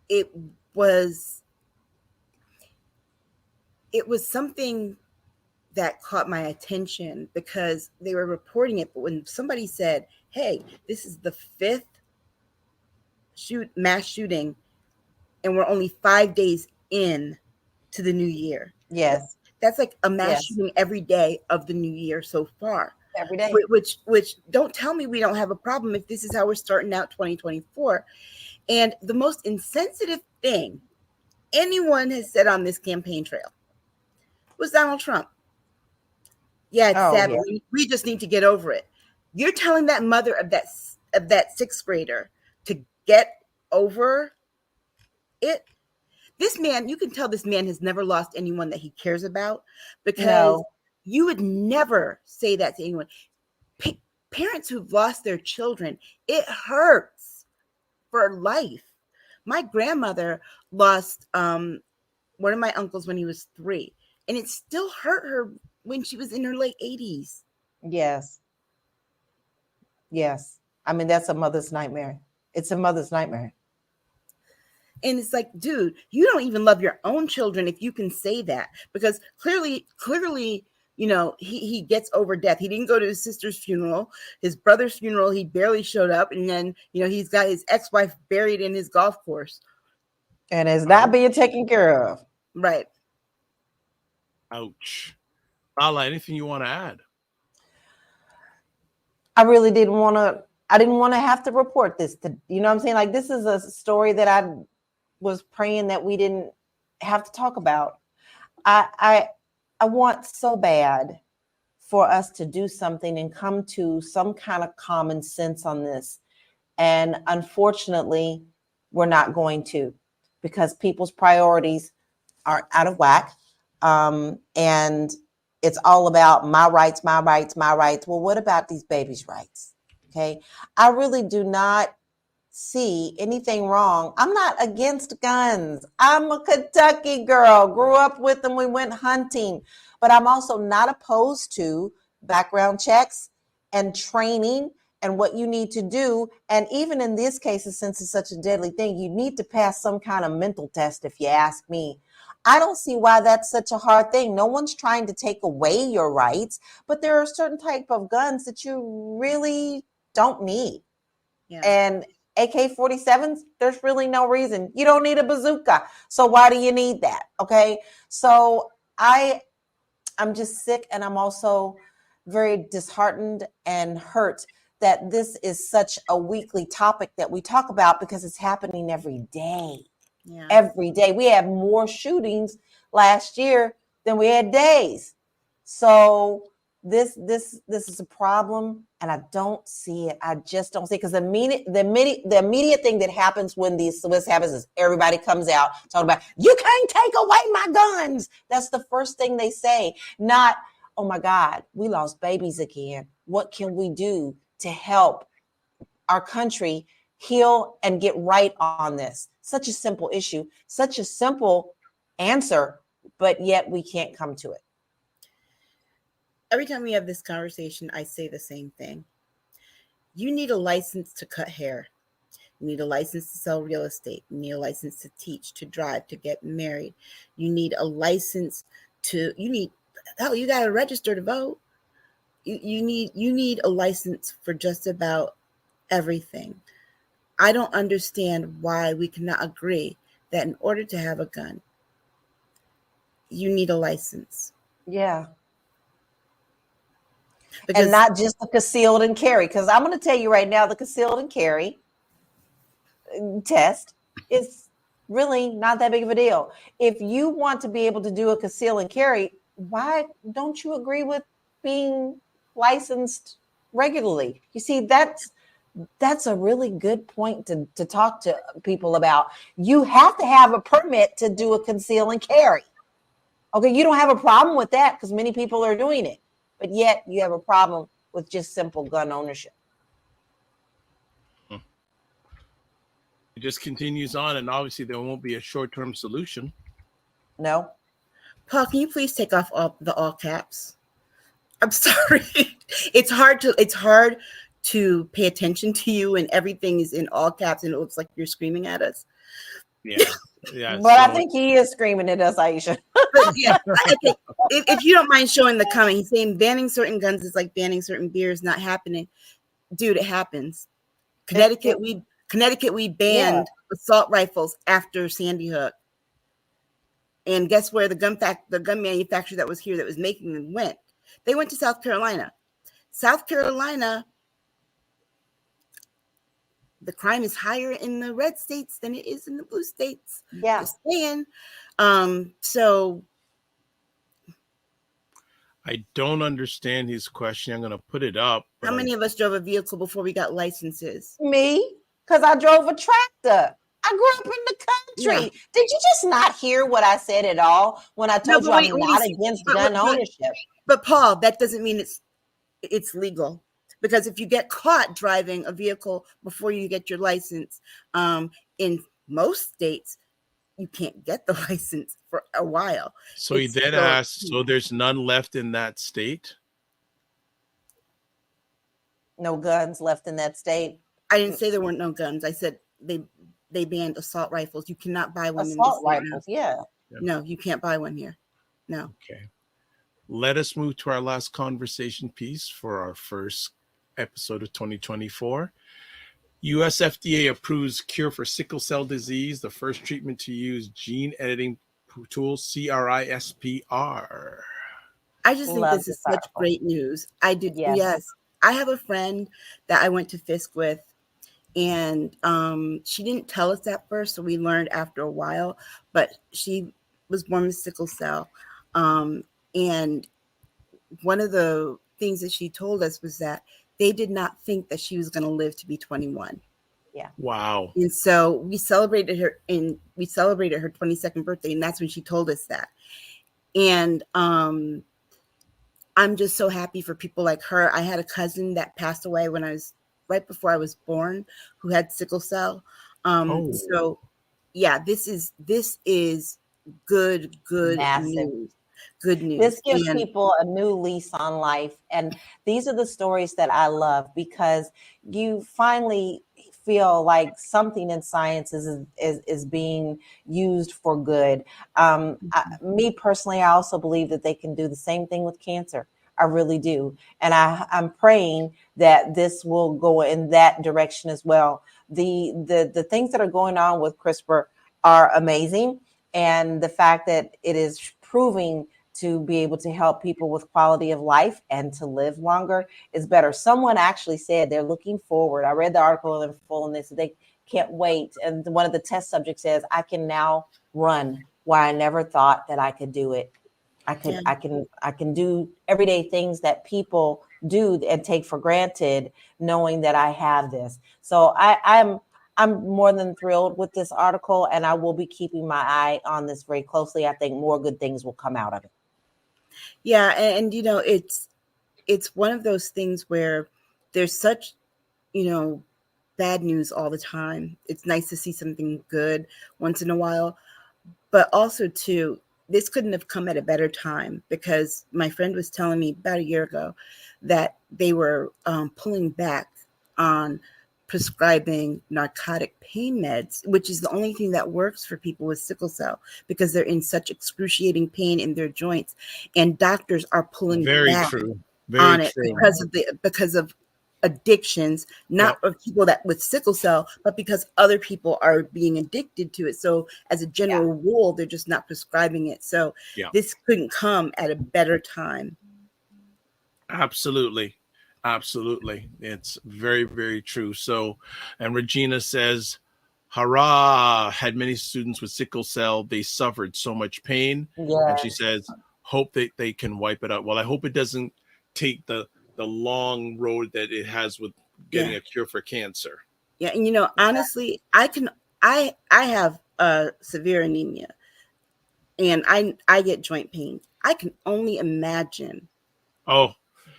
it was something that caught my attention because they were reporting it. But when somebody said, hey, this is the 5th mass shooting, and we're only 5 days in to the new year. Yes. That's like a mass shooting every day of the new year so far. Every day. Which don't tell me we don't have a problem if this is how we're starting out 2024. And the most insensitive thing anyone has said on this campaign trail was Donald Trump. Yeah, it's sad. Yeah. We just need to get over it. You're telling that mother of that 6th grader to get over it. This man, you can tell this man has never lost anyone that he cares about, because you would never say that to anyone. Parents who've lost their children, it hurts for life. My grandmother lost one of my uncles when he was 3, and it still hurt her when she was in her late 80s. Yes. Yes. I mean, that's a mother's nightmare. It's a mother's nightmare. And it's like, dude, you don't even love your own children if you can say that, because clearly, you know, he gets over death. He didn't go to his sister's funeral, his brother's funeral. He barely showed up. And then, you know, he's got his ex-wife buried in his golf course. And it's not being taken care of. Right. Ouch. LaLa, anything you want to add? I really didn't want to have to report this you know what I'm saying? Like, this is a story that I was praying that we didn't have to talk about. I want so bad for us to do something and come to some kind of common sense on this. And unfortunately, we're not going to, because people's priorities are out of whack. And it's all about my rights, my rights, my rights. Well, what about these babies' rights? Okay. I really do not see anything wrong. I'm not against guns. I'm a Kentucky girl, grew up with them. We went hunting, but I'm also not opposed to background checks and training and what you need to do. And even in these cases, since it's such a deadly thing, you need to pass some kind of mental test, if you ask me. I don't see why that's such a hard thing. No one's trying to take away your rights, but there are certain type of guns that you really don't need. Yeah. And AK-47s, there's really no reason. You don't need a bazooka. So why do you need that? Okay. So I'm just sick, and I'm also very disheartened and hurt that this is such a weekly topic that we talk about, because it's happening every day. Yeah. Every day. We had more shootings last year than we had days. So this is a problem, and I don't see it. I just don't see it, because the immediate thing that happens when this happens is everybody comes out talking about, you can't take away my guns. That's the first thing they say. Not, oh my God, we lost babies again. What can we do to help our country heal and get right on this? Such a simple issue, such a simple answer, but yet we can't come to it. Every time we have this conversation, I say the same thing. You need a license to cut hair. You need a license to sell real estate. You need a license to teach, to drive, to get married. You need a license you got to register to vote. You need a license for just about everything. I don't understand why we cannot agree that in order to have a gun, you need a license. Yeah. And not just the concealed and carry, because I'm going to tell you right now, the concealed and carry test is really not that big of a deal. If you want to be able to do a conceal and carry, why don't you agree with being licensed regularly? You see, that's a really good point to talk to people about. You have to have a permit to do a conceal and carry. Okay, you don't have a problem with that because many people are doing it, but yet you have a problem with just simple gun ownership. It just continues on, and obviously there won't be a short-term solution. No. Paul, can you please take off all caps? I'm sorry. It's hard to pay attention to you and everything is in all caps and it looks like you're screaming at us. Yeah. Yeah. But I think he is screaming at us, Aisha. But yeah, okay. If you don't mind showing the comment, he's saying banning certain guns is like banning certain beers. Not happening. Dude, it happens. Connecticut, we banned assault rifles after Sandy Hook. And guess where the gun manufacturer that was here that was making them went? They went to South Carolina. South Carolina, the crime is higher in the red states than it is in the blue states. Yeah. Just saying. So I don't understand his question. I'm going to put it up. How many of us drove a vehicle before we got licenses? Me, because I drove a tractor. I grew up in the country. Yeah. Did you just not hear what I said at all when I told you I'm not against gun ownership? But Paul, that doesn't mean it's legal. Because if you get caught driving a vehicle before you get your license, in most states, you can't get the license for a while. So he then asked, so there's none left in that state? No guns left in that state. I didn't say there weren't no guns. I said they banned assault rifles. You cannot buy one. Assault rifles, yeah. No, you can't buy one here. No. Okay. Let us move to our last conversation piece for our first episode of 2024. US FDA approves cure for sickle cell disease, the first treatment to use gene editing tool, CRISPR. I just think this is such great news. Yes. I have a friend that I went to Fisk with, and she didn't tell us at first, so we learned after a while, but she was born with sickle cell. And one of the things that she told us was that they did not think that she was going to live to be 21. Yeah. Wow. And so we celebrated her 22nd birthday, and that's when she told us that. And I'm just so happy for people like her. I had a cousin that passed away right before I was born, who had sickle cell. So yeah, this is good news. Good news. This gives people a new lease on life. And these are the stories that I love, because you finally feel like something in science is being used for good. Me personally, I also believe that they can do the same thing with cancer. I really do. And I'm praying that this will go in that direction as well. The things that are going on with CRISPR are amazing. And the fact that it is proving to be able to help people with quality of life and to live longer is better. Someone actually said they're looking forward. I read the article in full, and they said they can't wait. And one of the test subjects says, I can now run where I never thought that I could do it. I can do everyday things that people do and take for granted, knowing that I have this. So I'm more than thrilled with this article, and I will be keeping my eye on this very closely. I think more good things will come out of it. Yeah, and it's one of those things where there's such, bad news all the time. It's nice to see something good once in a while, but also too, this couldn't have come at a better time, because my friend was telling me about a year ago that they were pulling back on prescribing narcotic pain meds, which is the only thing that works for people with sickle cell, because they're in such excruciating pain in their joints, and doctors are pulling back on it because of addictions, not of people that with sickle cell, but because other people are being addicted to it. So as a general rule, they're just not prescribing it. So this couldn't come at a better time. Absolutely. It's very, very true. So, and Regina says, hurrah, had many students with sickle cell. They suffered so much pain. And she says, hope that they can wipe it out. Well, I hope it doesn't take the long road that it has with getting a cure for cancer. Yeah. And honestly, I have severe anemia, and I get joint pain. I can only imagine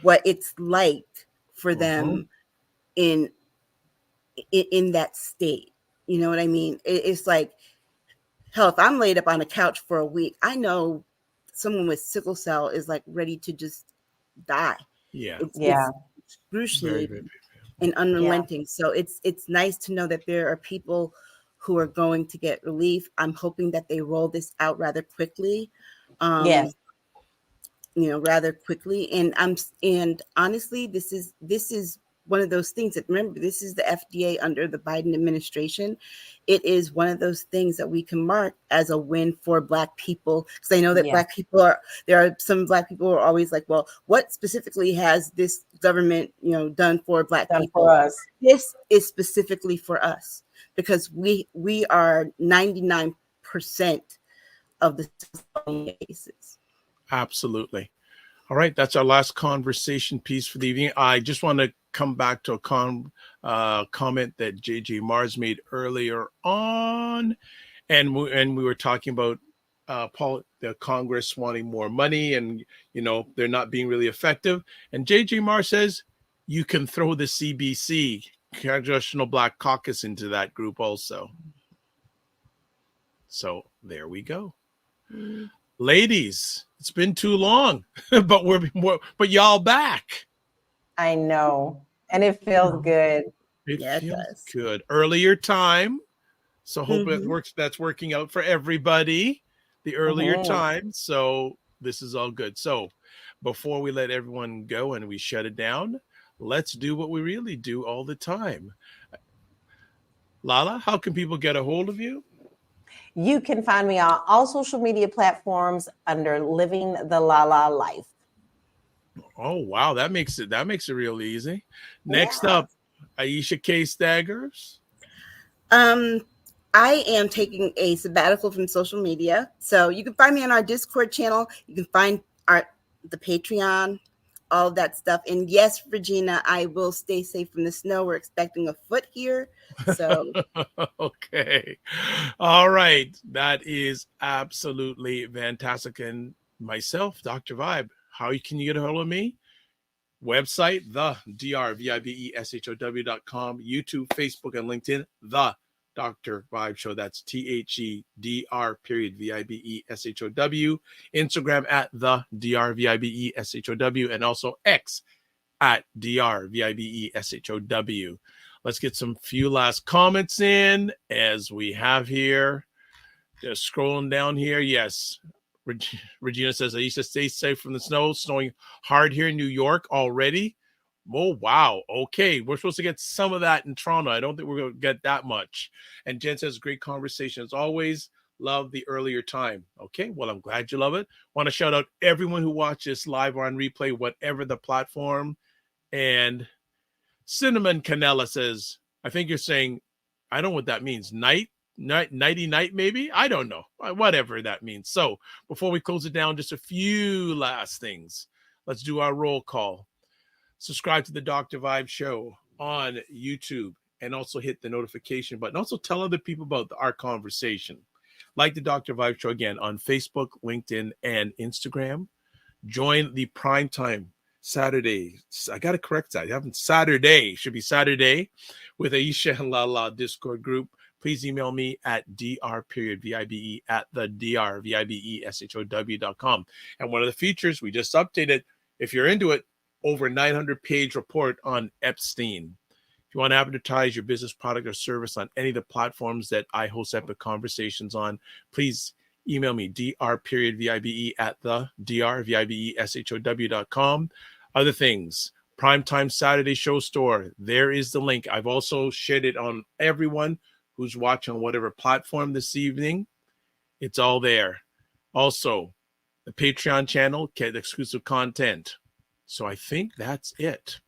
what it's like for them in that state. You know what I mean? It's like, hell, if I'm laid up on a couch for a week, I know someone with sickle cell is like ready to just die. Yeah. It's excruciating and unrelenting. So it's nice to know that there are people who are going to get relief. I'm hoping that they roll this out rather quickly. Rather quickly. And honestly, this is one of those things that, remember, this is the FDA under the Biden administration. It is one of those things that we can mark as a win for Black people. Because I know that there are some Black people who are always like, well, what specifically has this government, done for Black people? For us. This is specifically for us, because we are 99% of the cases. Absolutely. All right, that's our last conversation piece for the evening. I just want to come back to a comment that JJ Mars made earlier on, and we were talking about the Congress wanting more money, and they're not being really effective. And JJ Mars says you can throw the CBC, Congressional Black Caucus, into that group also. So there we go. Ladies, it's been too long, but y'all back. I know, and it feels good. It feels good. Earlier time, so hope it works. That's working out for everybody. The earlier time, so this is all good. So before we let everyone go and we shut it down, let's do what we really do all the time. LaLa, how can people get a hold of you? You can find me on all social media platforms under Living the LaLa Life. Oh, wow. That makes it real easy. Next up, Aisha K. Staggers. I am taking a sabbatical from social media. So you can find me on our Discord channel. You can find the Patreon, all of that stuff. And yes, Regina, I will stay safe from the snow. We're expecting a foot here. So okay. All right. That is absolutely fantastic. And myself, Dr. Vibe, how can you get a hold of me? Website, the drvibeshow.com, YouTube, Facebook, and LinkedIn, the Dr. Vibe Show. That's THEDR.VIBESHOW. Instagram at the DRVIBESHOW, and also X at DRVIBESHOW. Let's get some few last comments in as we have here. Just scrolling down here. Yes. Regina says, Aisha, stay safe from the snow. Snowing hard here in New York already. Oh, wow. Okay. We're supposed to get some of that in Toronto. I don't think we're going to get that much. And Jen says, great conversation as always. Love the earlier time. Okay. Well, I'm glad you love it. Want to shout out everyone who watches live or on replay, whatever the platform. And Cinnamon Canella says, I think you're saying, I don't know what that means. Nighty night, maybe? I don't know. Whatever that means. So before we close it down, just a few last things. Let's do our roll call. Subscribe to the Dr. Vibe Show on YouTube and also hit the notification button. Also tell other people about our conversation. Like the Dr. Vibe Show again on Facebook, LinkedIn, and Instagram. Join the Primetime Saturday. I got to correct that. Saturday. Should be Saturday with Aisha and LaLa Discord group. Please email me at dr.vibe@thedrvibeshow.com. And one of the features we just updated, if you're into it, over 900-page report on Epstein. If you want to advertise your business, product, or service on any of the platforms that I host Epic Conversations on, please email me, dr.vibe@thedrvibeshow.com. Other things, Primetime Saturday Show Store. There is the link. I've also shared it on everyone who's watching on whatever platform this evening. It's all there. Also, the Patreon channel, get exclusive content. So I think that's it.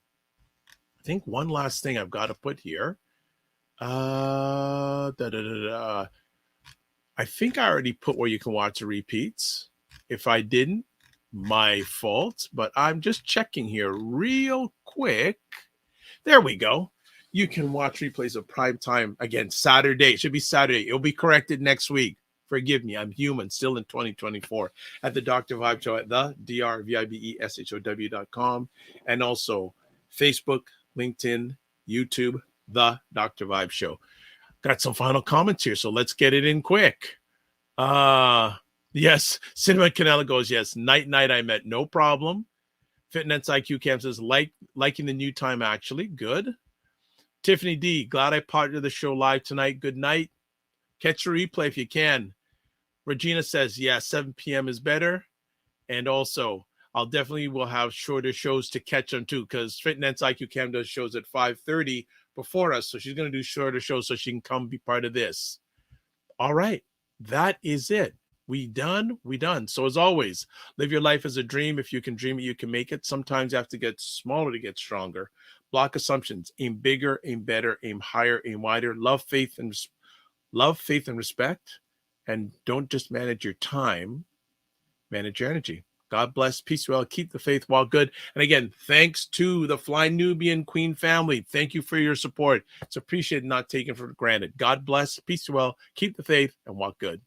I think one last thing I've got to put here. I think I already put where you can watch the repeats. If I didn't, my fault. But I'm just checking here real quick. There we go. You can watch replays of Primetime again Saturday. It should be Saturday. It'll be corrected next week Forgive me. I'm human, still in 2024. At the Dr. Vibe Show at the drvibeshow.com, and also Facebook, LinkedIn, YouTube, the Dr. Vibe Show. Got some final comments here, so let's get it in quick. Yes, Cinema Canela goes, yes, night, I met, no problem. Fitness IQ Camp says, liking the new time, actually, good. Tiffany D, glad I partnered the show live tonight, good night. Catch the replay if you can. Regina says, yeah, 7 p.m. is better. And also, I'll definitely will have shorter shows to catch them too, because Fitness IQ Cam does shows at 5:30 before us. So she's going to do shorter shows so she can come be part of this. All right. That is it. We done. So as always, live your life as a dream. If you can dream it, you can make it. Sometimes you have to get smaller to get stronger. Block assumptions. Aim bigger, aim better, aim higher, aim wider. Love, faith, and respect. And don't just manage your time, manage your energy. God bless, peace, well, keep the faith while good. And again, thanks to the Fly Nubian Queen family. Thank you for your support. It's appreciated, not taken for granted. God bless, peace, well, keep the faith, and walk good.